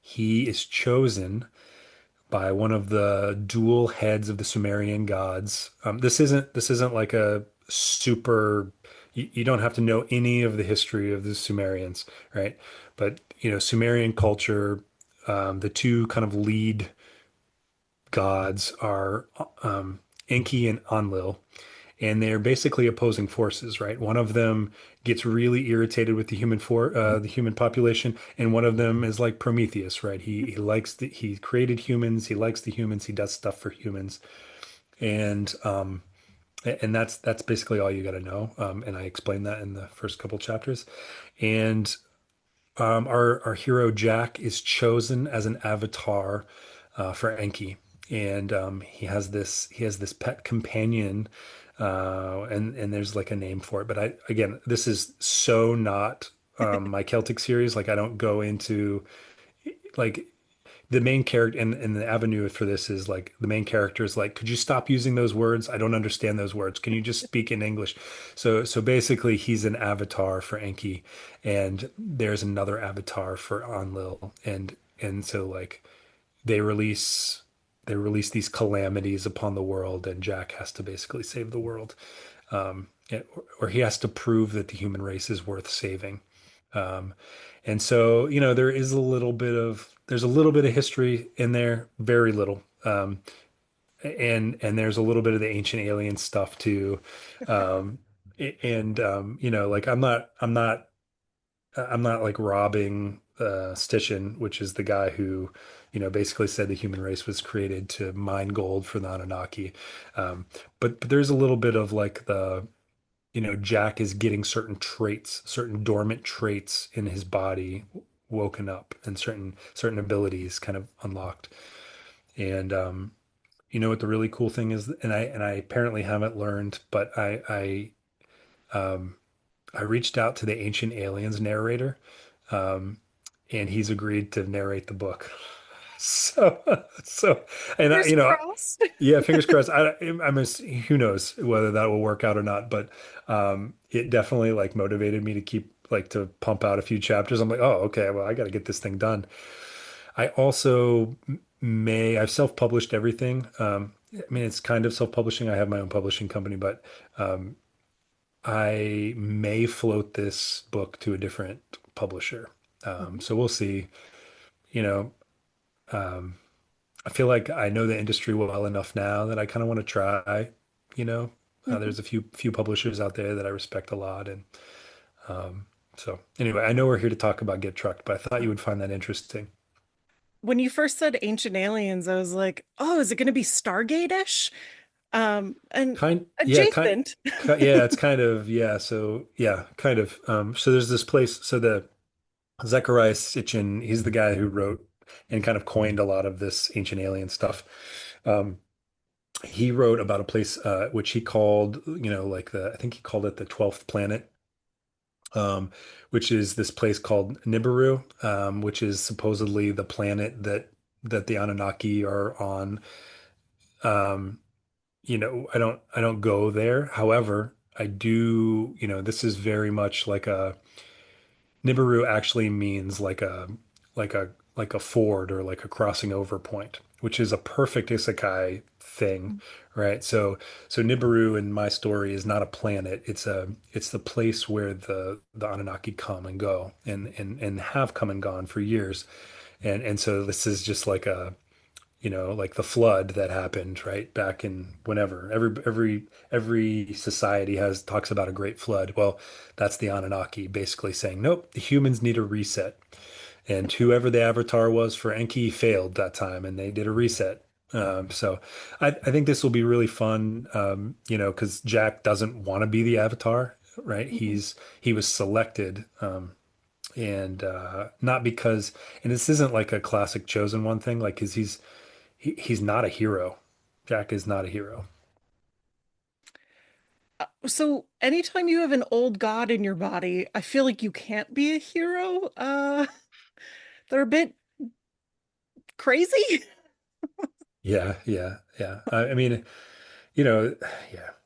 he is chosen by one of the dual heads of the Sumerian gods. This isn't like a super. You don't have to know any of the history of the Sumerians, right? But Sumerian culture, the two kind of lead gods are Enki and Enlil, and they're basically opposing forces, right? One of them gets really irritated with the human population, and one of them is like Prometheus, right? He created humans, he likes the humans, he does stuff for humans, and that's basically all you got to know. And I explained that in the first couple chapters, and our hero Jack is chosen as an avatar for Enki, and he has this pet companion, and there's like a name for it. But again, this is so not my Celtic series. Like I don't go into like the main character, and the avenue for this is like the main character is like, could you stop using those words? I don't understand those words. Can you just speak in English? So basically he's an avatar for Enki, and there's another avatar for Enlil, and so like they release they release these calamities upon the world, and Jack has to basically save the world. Or he has to prove that the human race is worth saving. Um, and so, there's a little bit of history in there, very little. And there's a little bit of the ancient alien stuff too. Um, like I'm not like robbing Stishin, which is the guy who, basically said the human race was created to mine gold for the Anunnaki. Um, but there's a little bit of like Jack is getting certain traits, certain dormant traits in his body woken up, and certain abilities kind of unlocked. And you know what the really cool thing is, and I apparently haven't learned, but I reached out to the Ancient Aliens narrator, um, and he's agreed to narrate the book. So, so, and Fingers crossed. yeah, fingers crossed. Who knows whether that will work out or not, but it definitely like motivated me to keep like to pump out a few chapters. I'm like, oh, okay, well, I got to get this thing done. I also I've self-published everything. I mean, it's kind of self-publishing. I have my own publishing company, but um, I may float this book to a different publisher. Mhm, So we'll see. You know, um, I feel like I know the industry well enough now that I kind of want to try. You know, mhm. there's a few publishers out there that I respect a lot, and um, so anyway, I know we're here to talk about Get Trucked, but I thought you would find that interesting. When you first said Ancient Aliens, I was like, oh, is it going to be Stargate-ish? And Yeah, adjacent. yeah, it's kind of, yeah. So yeah, kind of. So there's this place. So the Zechariah Sitchin, he's the guy who wrote and kind of coined a lot of this ancient alien stuff. Um, he wrote about a place which he called, like I think he called it the 12th planet, um, which is this place called Nibiru, which is supposedly the planet that the Anunnaki are on. Um, I don't go there. However, I do, this is very much like a Nibiru actually means like a like a ford or like a crossing over point, which is a perfect isekai thing, right? So Nibiru in my story is not a planet. It's the place where the Anunnaki come and go and have come and gone for years. And so this is just like a like the flood that happened right back in whenever. Every society has talks about a great flood. Well, that's the Anunnaki basically saying, nope, the humans need a reset. And whoever the avatar was for Enki failed that time, and they did a reset. So I think this will be really fun, because Jack doesn't want to be the avatar, right? Mhm. He was selected, and not because, and this isn't like a classic chosen one thing, like, 'cause he's not a hero. Jack is not a hero. So anytime you have an old god in your body, I feel like you can't be a hero. They're a bit crazy. Yeah, yeah, yeah. I mean, yeah.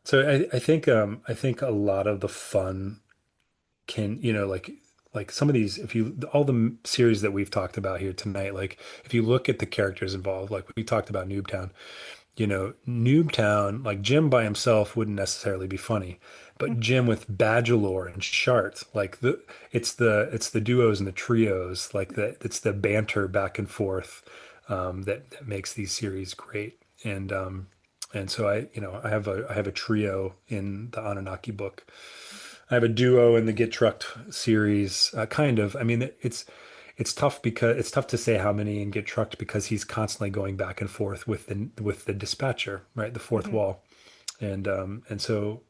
So I think a lot of the fun can, like some of these, if you all the series that we've talked about here tonight, like if you look at the characters involved, like we talked about Noobtown, Noobtown, like Jim by himself wouldn't necessarily be funny, but Jim with Badgalore and Shart, like it's the duos and the trios, like it's the banter back and forth, that makes these series great. And so I have a trio in the Anunnaki book. I have a duo in the Get Trucked series, kind of. I mean, it's tough because it's tough to say how many in Get Trucked because he's constantly going back and forth with the dispatcher, right? The fourth Mhm. wall. And so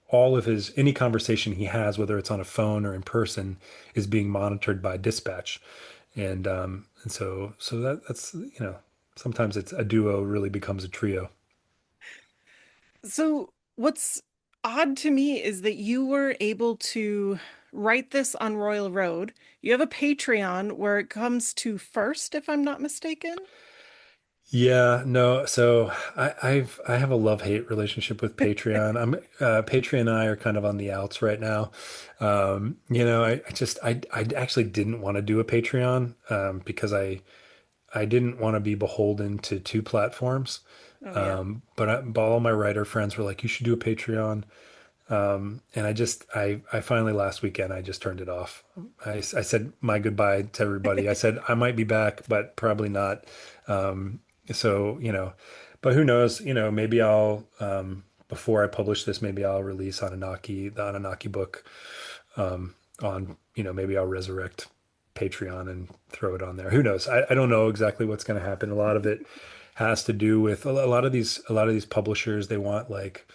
all of his any conversation he has, whether it's on a phone or in person, is being monitored by dispatch. And so that's sometimes it's a duo really becomes a trio. So what's odd to me is that you were able to write this on Royal Road. You have a Patreon where it comes to first, if I'm not mistaken. Yeah, no. So I have a love-hate relationship with Patreon. Patreon and I are kind of on the outs right now. I actually didn't want to do a Patreon, because I didn't want to be beholden to two platforms. Oh yeah. But all my writer friends were like, you should do a Patreon. And I finally last weekend, I just turned it off. I said my goodbye to everybody. I said I might be back, but probably not. Um, but who knows? Maybe before I publish this, maybe I'll release the Anunnaki book, maybe I'll resurrect Patreon and throw it on there. Who knows? I don't know exactly what's going to happen. A lot of it has to do with a lot of these publishers. They want like,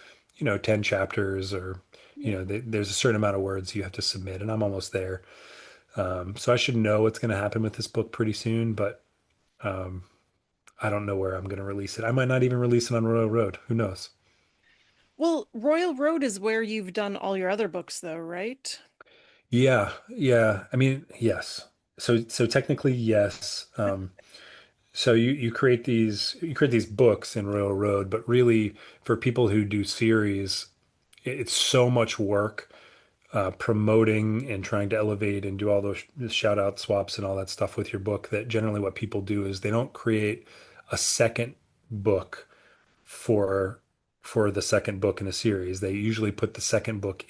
10 chapters or, Yeah. there's a certain amount of words you have to submit, and I'm almost there. So I should know what's going to happen with this book pretty soon, but um, I don't know where I'm going to release it. I might not even release it on Royal Road. Who knows? Well, Royal Road is where you've done all your other books, though, right? Yeah, yeah. I mean, yes. So technically, yes. So you create these books in Royal Road, but really for people who do series, it's so much work, promoting and trying to elevate and do all those shout out swaps and all that stuff with your book, that generally what people do is they don't create a second book for the second book in a series. They usually put the second book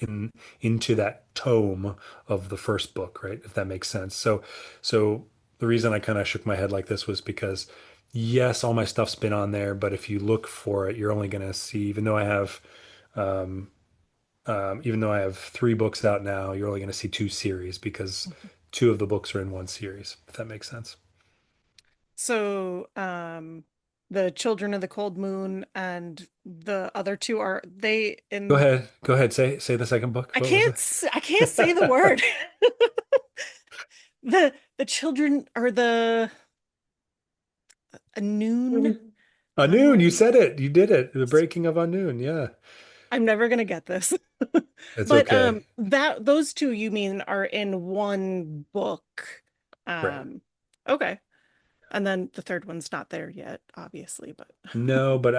into that tome of the first book, right? If that makes sense. So the reason I kind of shook my head like this was because yes, all my stuff's been on there, but if you look for it, you're only going to see, um, even though I have three books out now, you're only going to see two series because two of the books are in one series, if that makes sense. So, the Children of the Cold Moon and the other two are they Go in ahead. Go ahead. Say the second book. What was I can't say the it? word. The children are the a noon. Anoon, you Um, said it. You did it. The breaking of Anoon. Yeah. I'm never gonna get this. It's But okay. that those two you mean are in one book. Right. Um, okay. And then the third one's not there yet, obviously, but No, but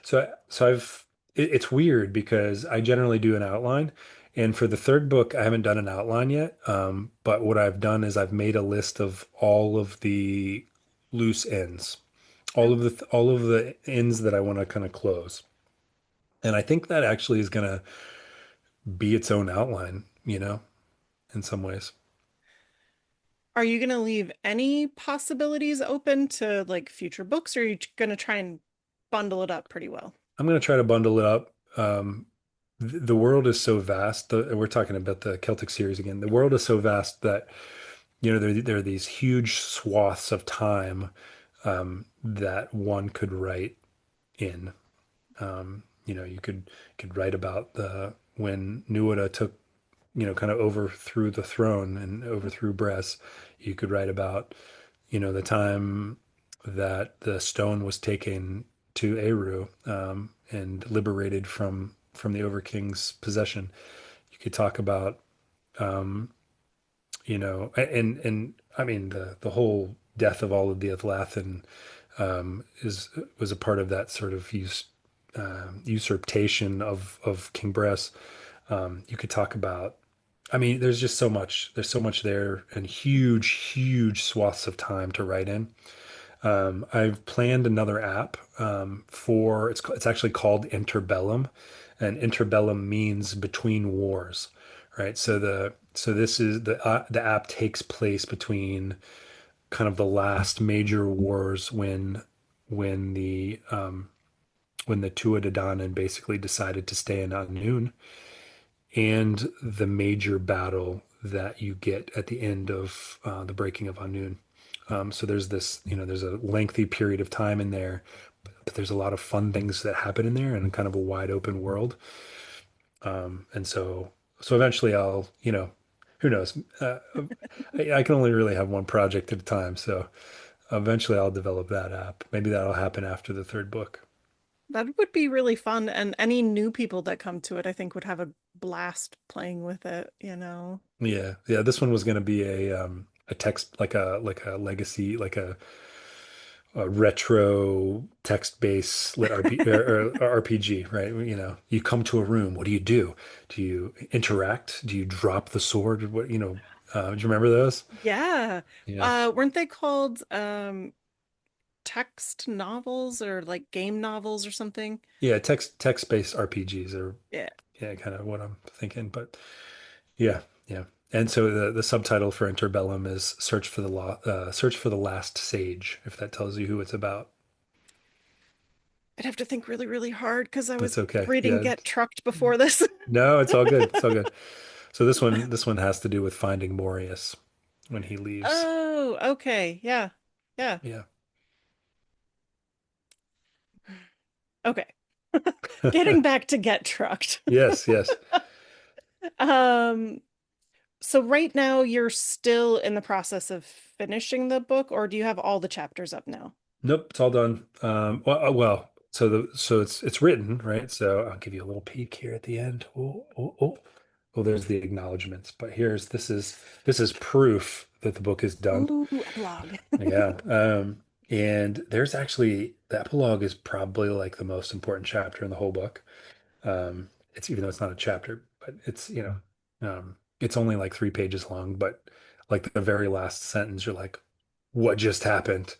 so I've it's weird because I generally do an outline, And for the third book, I haven't done an outline yet. But what I've done is I've made a list of all of the loose ends, all of the ends that I want to kind of close. And I think that actually is going to be its own outline, in some ways. Are you going to leave any possibilities open to like future books, or are you going to try and bundle it up pretty well? I'm going to try to bundle it up. The world is so vast. We're talking about the Celtic series again. The world is so vast that there are these huge swaths of time that one could write in. You could write about the when Nuada took, kind of overthrew the throne and overthrew Bress. You could write about, the time that the stone was taken to Eru and liberated from the Overking's possession. You could talk about, um, and I mean the whole death of all of the Atlathan is was a part of that sort of usurpation of King Bress. You could talk about. I mean, there's just so much. There's so much there, and huge, huge swaths of time to write in. I've planned another app for it's actually called Interbellum, and Interbellum means between wars, right? So this is the app takes place between kind of the last major wars when when the Tuatha Dé Danann basically decided to stay in Annwn, and the major battle that you get at the end of the breaking of Annwn. So there's this, there's a lengthy period of time in there, but there's a lot of fun things that happen in there and kind of a wide open world. And so eventually who knows? I can only really have one project at a time. So eventually I'll develop that app. Maybe that'll happen after the third book. That would be really fun, and any new people that come to it, I think, would have a blast playing with it, you know. Yeah. Yeah. This one was going to be a text, like a legacy, like a retro text-based lit RP, or RPG, right? You come to a room. What do you do? Do you interact? Do you drop the sword? Do you remember those? Yeah. Yeah. Weren't they called text novels or like game novels or something? Yeah. Text-based RPGs are, Yeah. yeah, kind of what I'm thinking. But yeah, yeah. And so the subtitle for Interbellum is Search for the Last Sage, if that tells you who it's about. I'd have to think really, really hard because I was That's okay. reading Yeah. Get Trucked before this. No, it's all good. It's all good. So this one has to do with finding Morius when he leaves. Oh, okay. Yeah. Yeah. Yeah. Okay. Getting back to Get Trucked. Yes, yes. Um, so right now you're still in the process of finishing the book, or do you have all the chapters up now? Nope, it's all done. So it's written, right? So I'll give you a little peek here at the end. Oh, oh, oh. Oh, there's the acknowledgments. But this is proof that the book is done. Ooh, epilogue. Yeah. And there's actually the epilogue is probably like the most important chapter in the whole book. It's even though it's not a chapter, but it's only like 3 pages long, but like the very last sentence, you're like, what just happened?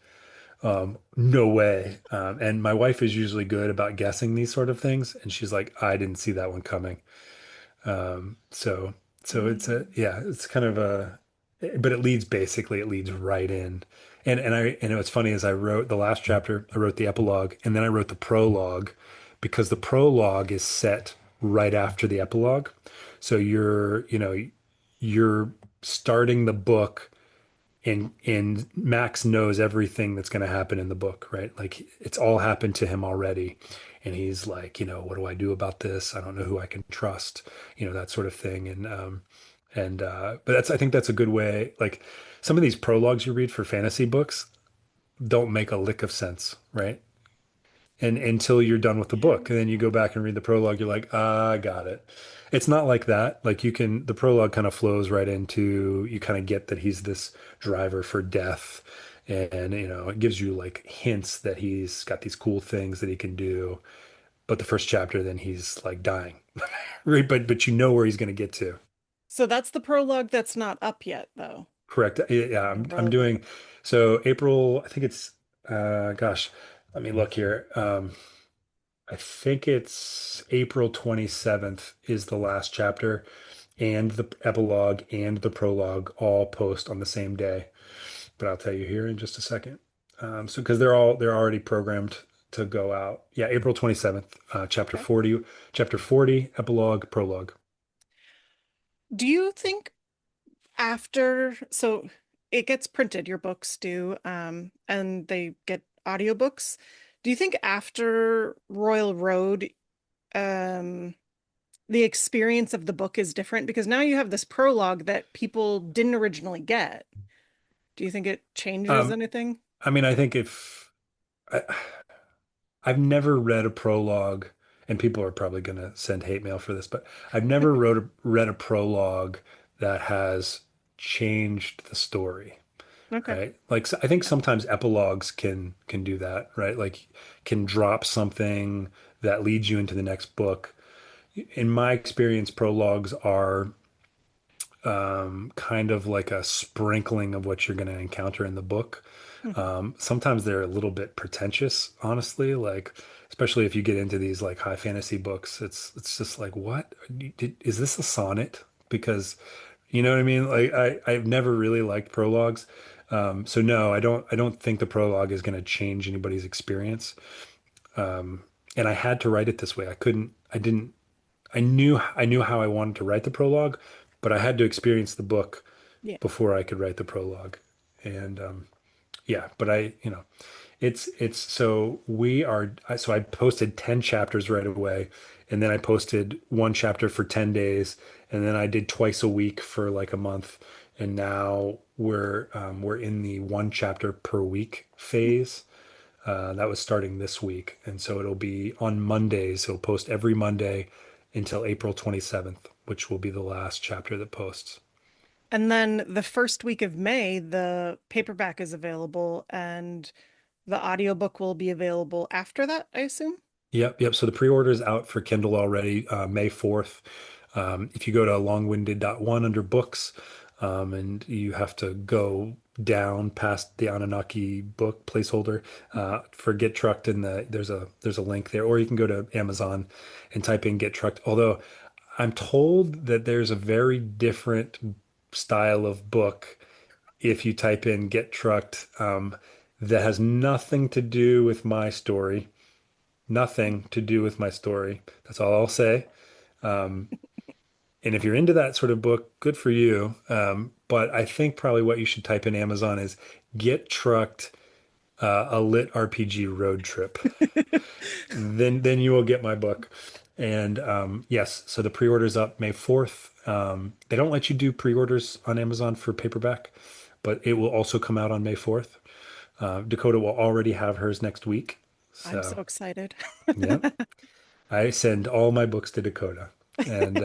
No way. And my wife is usually good about guessing these sort of things, and she's like, I didn't see that one coming. So it's a Mm. yeah, it's kind of but it leads right in. And what's funny is I wrote the last chapter, I wrote the epilogue, and then I wrote the prologue because the prologue is set right after the epilogue. So you're starting the book and Max knows everything that's going to happen in the book, right? Like it's all happened to him already. And he's like, what do I do about this? I don't know who I can trust, that sort of thing. But I think that's a good way. Like some of these prologues you read for fantasy books don't make a lick of sense, right? And until you're done with the Yeah. book, and then you go back and read the prologue, you're like, I got it. It's not like that. Like the prologue kind of flows right into, you kind of get that he's this driver for death. And, it gives you like hints that he's got these cool things that he can do. but the first chapter, then he's like dying, right? But you know where he's going to get to. So that's the prologue that's not up yet, though. Correct. Yeah, The I'm prologue. doing so April. I think it's gosh, let me look here. I think it's April 27th is the last chapter, and the epilogue and the prologue all post on the same day. But I'll tell you here in just a second. So because they're already programmed to go out. Yeah, April 27th, Okay. chapter 40, epilogue, prologue. Do you think so it gets printed, your books do, and they get audiobooks. Do you think after Royal Road, um, the experience of the book is different? Because now you have this prologue that people didn't originally get. Do you think it changes Um, anything? I mean, I think if I, I've never read a prologue, and people are probably going to send hate mail for this, but I've never read a prologue that has changed the story, Okay. right? Like I think sometimes epilogues can do that, right? Like can drop something that leads you into the next book. In my experience, prologues are kind of like a sprinkling of what you're going to encounter in the book. Mhm. Sometimes they're a little bit pretentious, honestly, like especially if you get into these like high fantasy books, it's just like, what? Is this a sonnet? Because you know what I mean? Like I've never really liked prologues. So no, I don't think the prologue is going to change anybody's experience. Um, and I had to write it this way. I didn't I knew how I wanted to write the prologue, but I had to experience the book Yeah. before I could write the prologue. And yeah, but it's so I posted 10 chapters right away, and then I posted one chapter for 10 days, and then I did twice a week for like a month, and now we're in the one chapter per week phase. That was starting this week. And so it'll be on Mondays. It'll post every Monday until April 27th, which will be the last chapter that posts. And then the first week of May, the paperback is available and the audiobook will be available after that, I assume. Yep, yep. So the pre-order is out for Kindle already, May 4th. If you go to Longwinded.one under books, and you have to go down past the Anunnaki book placeholder for Get Trucked, and there's a link there, or you can go to Amazon and type in Get Trucked. Although I'm told that there's a very different style of book if you type in Get Trucked, that has nothing to do with my story. Nothing to do with my story. That's all I'll say. Um, and if you're into that sort of book, good for you. But I think probably what you should type in Amazon is Get Trucked, a lit RPG road trip. Then you will get my book. And yes, so the pre-order's up May 4th. They don't let you do pre-orders on Amazon for paperback, but it will also come out on May 4th. Dakota will already have hers next week. I'm so So, excited. yeah, I send all my books to Dakota. And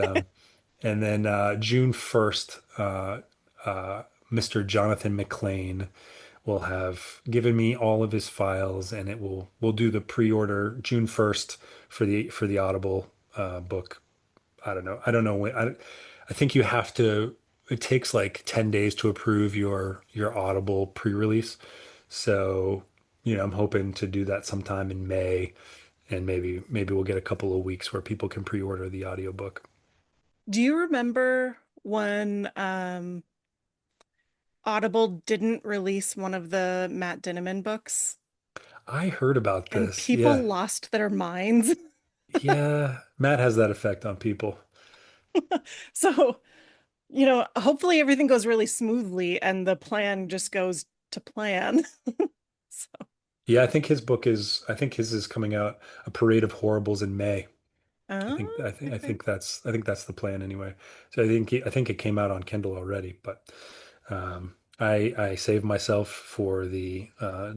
then June 1st, Mr. Jonathan McLean will have given me all of his files, and we'll do the pre-order June 1st for the Audible book. I don't know when. I think you have to. It takes like 10 days to approve your Audible pre-release. So, I'm hoping to do that sometime in May, and maybe we'll get a couple of weeks where people can pre-order the audiobook. Do you remember when Audible didn't release one of the Matt Dinniman books I heard about and this. people Yeah. lost their minds? Yeah. Matt has that effect on people. So, hopefully everything goes really smoothly and the plan just goes to plan. So, Yeah, I think his is coming out, A Parade of Horribles in May. okay. I think that's the plan anyway. So I think it came out on Kindle already, but I saved myself for the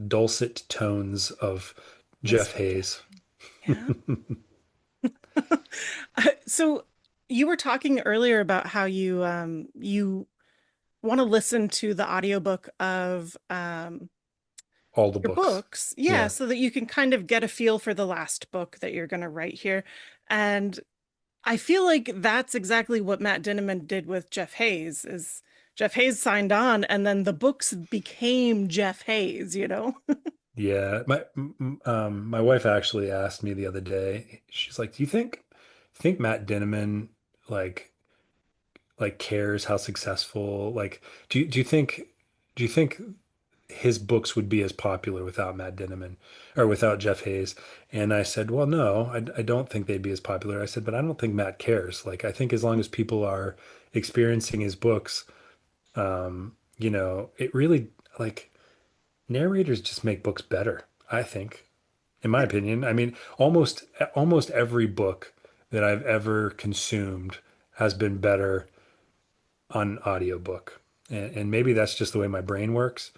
dulcet tones of Jeff Mr. Hayes. Jeffrey. Yeah. So you were talking earlier about how you want to listen to the audiobook of all the your books. books, yeah, Yeah. so that you can kind of get a feel for the last book that you're going to write here. And I feel like that's exactly what Matt Dinniman did with Jeff Hayes is Jeff Hayes signed on and then the books became Jeff Hayes, you know? Yeah, my wife actually asked me the other day. She's like, "Do you think Matt Dinniman like cares how successful do you think his books would be as popular without Matt Dinniman or without Jeff Hayes?" And I said, "Well, no, I don't think they'd be as popular." I said, "But I don't think Matt cares. Like, I think as long as people are experiencing his books, it really like narrators just make books better, I think." In my Yeah. opinion. I mean, almost every book that I've ever consumed has been better on audiobook. And maybe that's just the way my brain works,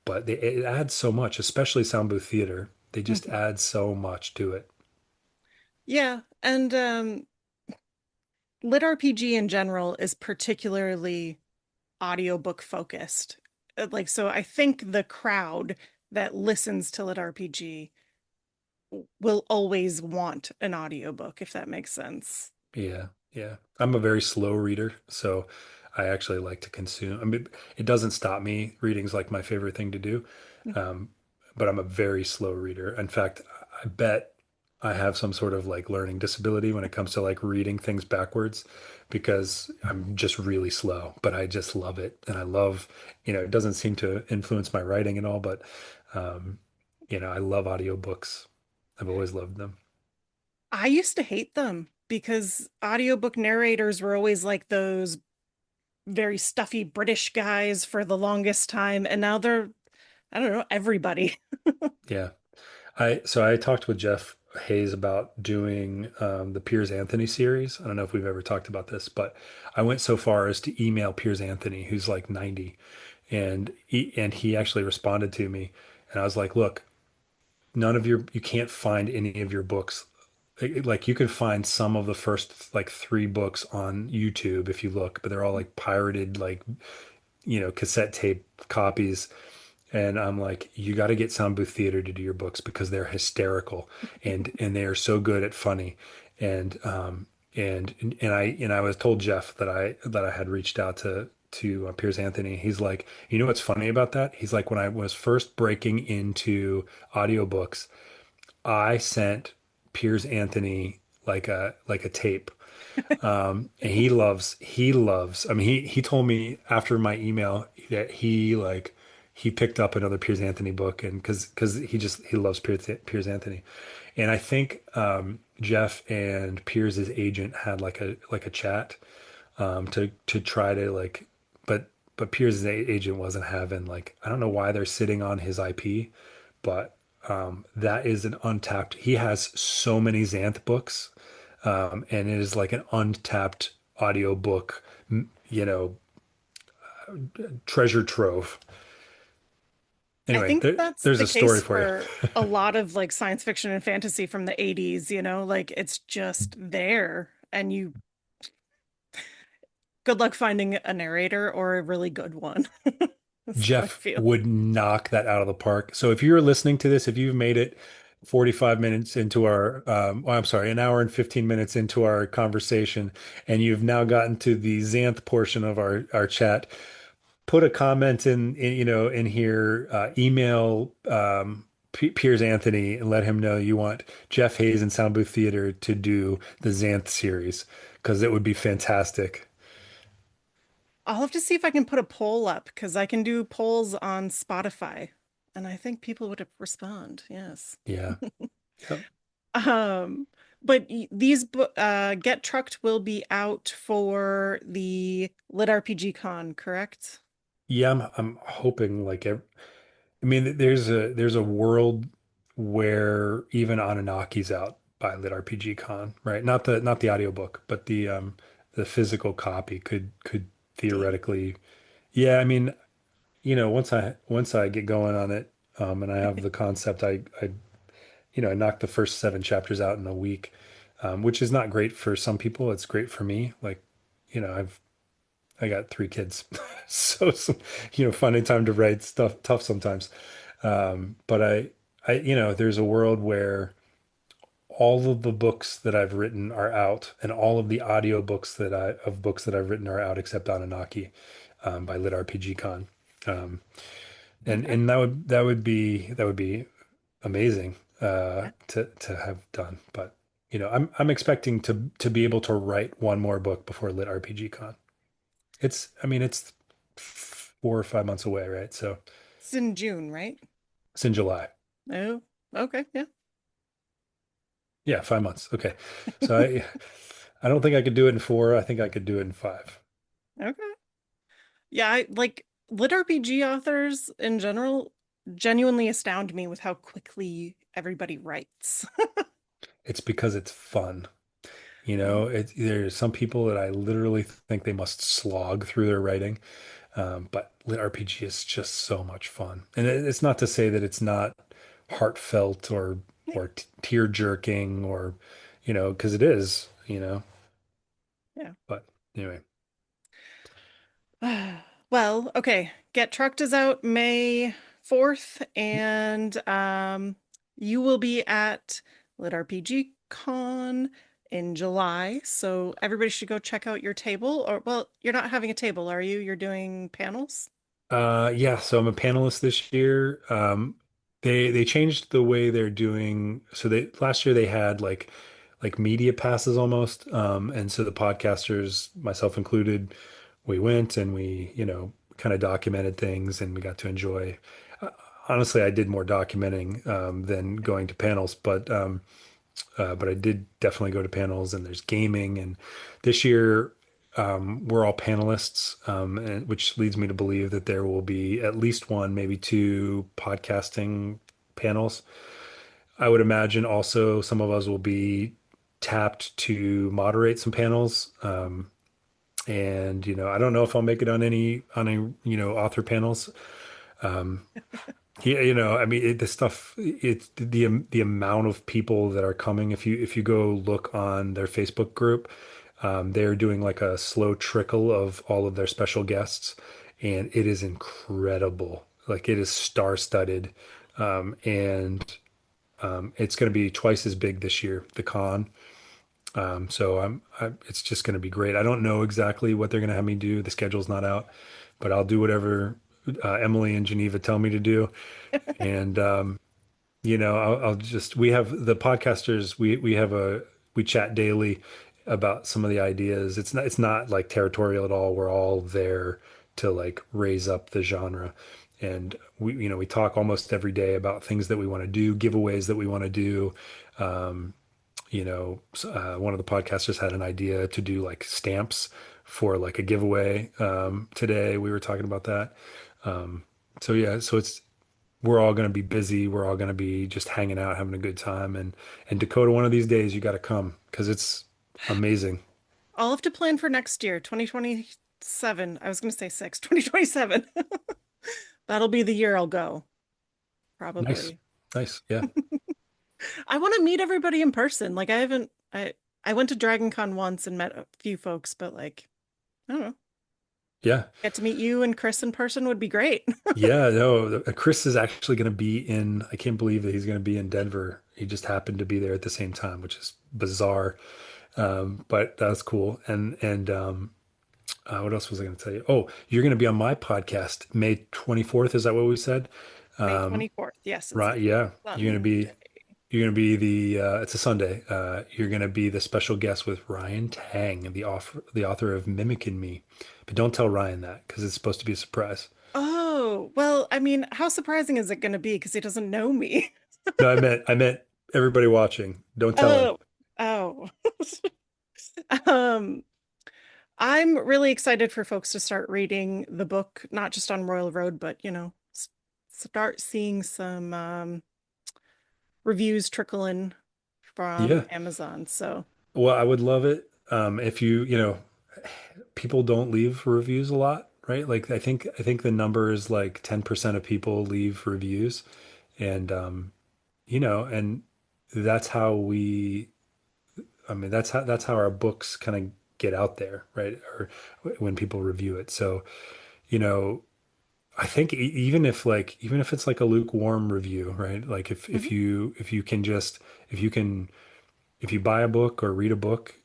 but it adds so much, especially sound booth theater. They just add so much to it. Yeah, and LitRPG in general is particularly audiobook focused. Like, so I think the crowd that listens to LitRPG will always want an audiobook, if that makes sense. Yeah, yeah. I'm a very slow reader, so I actually like to consume. I mean, it doesn't stop me. Reading's like my favorite thing to do. Um, but I'm a very slow reader. In fact, I bet I have some sort of like learning disability when it comes to like reading things backwards because I'm just really slow, but I just love it. And I love, it doesn't seem to influence my writing at all, but um, I love audiobooks. I've always loved them. I used to hate them because audiobook narrators were always like those very stuffy British guys for the longest time. And now they're, I don't know, everybody. Yeah. I talked with Jeff Hayes about doing the Piers Anthony series. I don't know if we've ever talked about this, but I went so far as to email Piers Anthony, who's like 90, and he actually responded to me, and I was like, "Look, you can't find any of your books. Like you can find some of the first like three books on YouTube if you look, but they're all like pirated, like cassette tape copies." And I'm like, you got to get Sound Booth Theater to do your books because they're hysterical and they are so good at funny. And I was told Jeff that I had reached out to Piers Anthony. He's like, you know what's funny about that? He's like, when I was first breaking into audiobooks, I sent Piers Anthony like a tape, and he loves. I mean, he told me after my email that he picked up another Piers Anthony book, and because he loves Piers Anthony, and I think Jeff and Piers's agent had like a chat to try to like, but Piers's agent wasn't having like, I don't know why they're sitting on his IP, but that is an untapped. He has so many Xanth books, and it is like an untapped audiobook, you know, treasure trove. I Anyway, think that's there's the a story case for you. for a lot of like science fiction and fantasy from the 80s, you know, like it's just there and you good luck finding a narrator or a really good one. That's how I Jeff feel. would knock that out of the park. So if you're listening to this, if you've made it 45 minutes into I'm sorry, an hour and 15 minutes into our conversation, and you've now gotten to the Xanth portion of our chat, put a comment in here, email Piers Anthony and let him know you want Jeff Hayes and Sound Booth Theater to do the Xanth series because it would be fantastic. I'll have to see if I can put a poll up because I can do polls on Spotify and I think people would respond. Yes. Yeah. Yep. Um, but these Get Trucked will be out for the Lit RPG Con, correct? Yeah, I'm hoping I mean, there's a world where even Anunnaki's out by LitRPG Con, right? Not the audiobook, but the physical copy could Damn. theoretically. Yeah, I mean, once I get going on it, and I have the concept, I knocked the first 7 chapters out in a week, which is not great for some people. It's great for me. Like, I got 3 kids, so finding time to write stuff tough sometimes. But there's a world where all of the books that I've written are out, and all of the audio books of books that I've written are out except Anunnaki, by LitRPG Con. Um, and Okay. and that would be amazing to have done. But I'm expecting to be able to write one more book before LitRPG Con. I mean, it's 4 or 5 months away, right? So It's in June, right? it's in July. Oh, okay. Yeah. Yeah, 5 months. Okay. So I don't think I could do it in four. I think I could do it in five. Okay. Yeah, I like lit RPG authors in general genuinely astound me with how quickly everybody writes. It's because it's fun. Yeah. There's some people that I literally think they must slog through their writing. But lit RPG is just so much fun. And it's not to say that it's not heartfelt or tear jerking or, because it is. Yeah. But anyway, Well, okay. Get Trucked is out May 4th, and you will be at Lit RPG Con in July. So everybody should go check out your table. Or, well, you're not having a table, are you? You're doing panels? yeah, so I'm a panelist this year. They changed the way they're doing. So they last year they had like media passes almost. And so the podcasters, myself included, we went and we, kind of documented things and we got to enjoy. Uh, Honestly, I did more documenting than going to panels, but I did definitely go to panels and there's gaming. And this year, we're all panelists, which leads me to believe that there will be at least one, maybe two podcasting panels. I would imagine also some of us will be tapped to moderate some panels. And I don't know if I'll make it on any author panels. Yeah, I mean, the stuff, it's the amount of people that are coming. If you go look on their Facebook group, they're doing like a slow trickle of all of their special guests, and it is incredible. Like it is star-studded, and it's going to be twice as big this year, the con. So it's just going to be great. I don't know exactly what they're going to have me do. The schedule's not out, but I'll do whatever Emily and Geneva tell me to do. And I'll just we have the podcasters we chat daily about some of the ideas. It's not like territorial at all. We're all there to like raise up the genre. And we talk almost every day about things that we want to do, giveaways that we want to do. One of the podcasters had an idea to do like stamps for like a giveaway. Today we were talking about that. So yeah, so we're all going to be busy. We're all going to be just hanging out, having a good time. And Dakota, one of these days you got to come because it's amazing. I'll have to plan for next year, 2027. I was going to say six, 2027. That'll be the year I'll go, Nice. probably. Nice. Yeah. I want to meet everybody in person. Like I haven't I went to Dragon Con once and met a few folks, but like I don't know. Yeah. Get to meet you and Chris in person would be great. Yeah. No, Chris is actually going to be I can't believe that he's going to be in Denver. He just happened to be there at the same time, which is bizarre. But that's cool. And what else was I going to tell you? Oh, you're going to be on my podcast May 24th. Is that what we said? May Um, 24th. Yes, it's right. Yeah. Sunday. You're going to be it's a Sunday. You're going to be the special guest with Ryan Tang, the author of Mimicking Me. But don't tell Ryan that because it's supposed to be a surprise. Oh, well, I mean, how surprising is it going to be? Because he doesn't know me. No, I meant everybody watching. Don't tell him. Oh, oh. Um, I'm really excited for folks to start reading the book, not just on Royal Road, but start seeing some reviews trickle in from Yeah. Amazon. So, Well, I would love it. If people don't leave reviews a lot, right? Like I think the number is like 10% of people leave reviews. And and that's how that's how our books kind of get out there, right? Or when people review it. So, you know, I think even if it's like a lukewarm review, right? Like Mhm. if you can just if you can if you buy a book or read a book,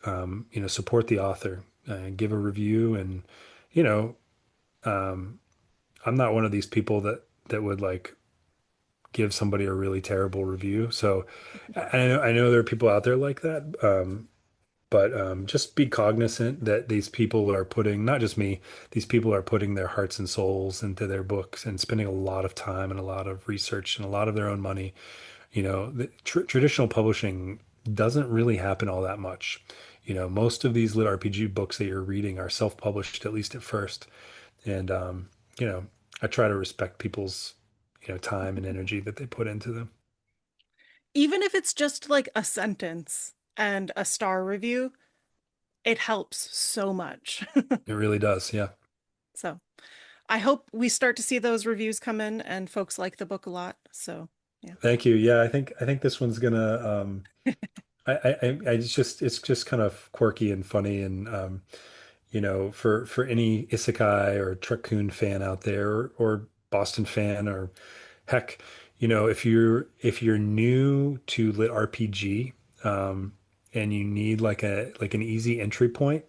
support the author, give a review, and you know, um, I'm not one of these people that would like give somebody a really terrible review. So I know there are people out there like that. But just be cognizant that these people are putting, not just me, these people are putting their hearts and souls into their books and spending a lot of time and a lot of research and a lot of their own money. The traditional publishing doesn't really happen all that much. Most of these lit RPG books that you're reading are self-published, at least at first. And, you know, I try to respect people's, time and energy that they put into them. Even if it's just like a sentence and a star review, it helps so much. It really does. Yeah. So I hope we start to see those reviews come in and folks like the book a lot. So yeah. Thank you. Yeah, I think this one's gonna it's just kind of quirky and funny and for any isekai or Truckun fan out there or Boston fan or heck, if you're new to lit RPG and you need like an easy entry point,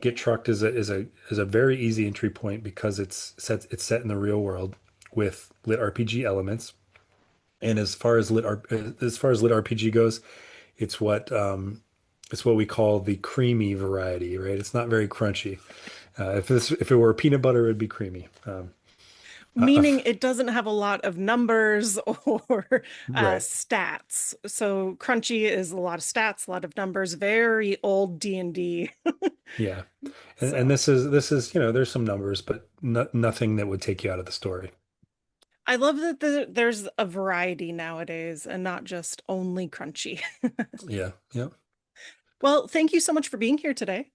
Get Trucked is a very easy entry point because it's set in the real world with lit RPG elements. And as far as lit RPG goes, it's it's what we call the creamy variety, right? It's not very crunchy. If it were peanut butter, it'd be creamy. Meaning it doesn't have a lot of numbers or Right. stats. So Crunchy is a lot of stats, a lot of numbers, very old D&D. Yeah. And So this is, there's some numbers, but nothing that would take you out of the story. I love that there's a variety nowadays and not just only Crunchy. Yeah. Yeah. Well, thank you so much for being here today.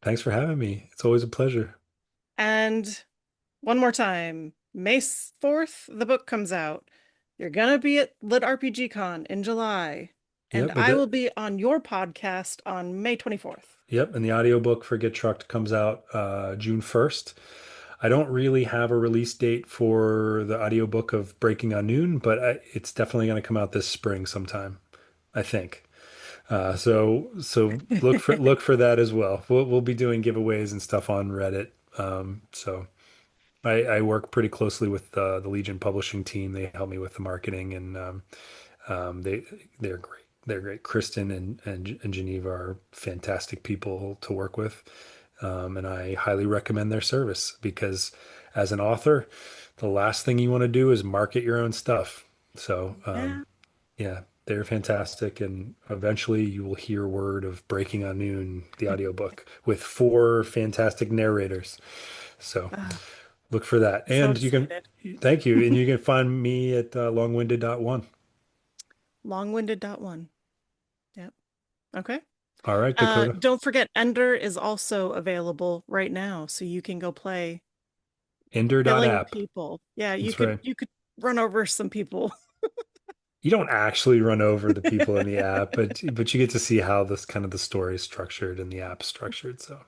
Thanks for having me. It's always a pleasure. And one more time, May 4th, the book comes out. You're gonna be at Lit RPG Con in July, and Yep. I will be on your podcast on May 24th. Yep. And the audiobook for Get Trucked comes out June 1st. I don't really have a release date for the audiobook of Breaking on Noon, but it's definitely going to come out this spring sometime, I think. So look for that as well. We'll be doing giveaways and stuff on Reddit. So I work pretty closely with the Legion publishing team. They help me with the marketing, and they they're great. They're great. Kristen and Geneva are fantastic people to work with, and I highly recommend their service because as an author, the last thing you want to do is market your own stuff. So Yeah. yeah, they're fantastic, and eventually you will hear word of Breaking on Noon, the audiobook, with four fantastic narrators. So Ah, look for that. so And you can, excited. thank you. And you can find me at Longwinded.one. Longwinded.one. Yep. Okay. All right, Dakota. Don't forget, Endr is also available right now, so you can go play killing Endr.app. people. Yeah, That's right. you could run over some people. You don't actually run over the people in the app, but you get to see how this kind of the story is structured and the app is structured. So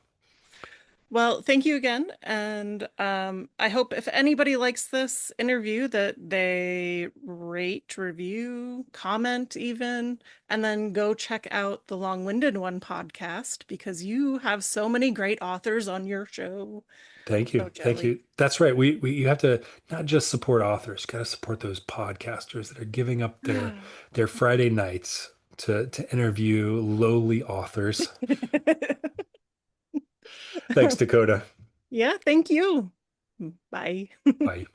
Well, thank you again, and I hope if anybody likes this interview that they rate, review, comment even, and then go check out the Long-Winded One podcast because you have so many great authors on your show. thank So you. Thank jelly. you. That's right. We you have to not just support authors, got to support those podcasters that are giving up their Friday nights to interview lowly authors. Thanks, Dakota. Yeah, thank you. Bye. Bye.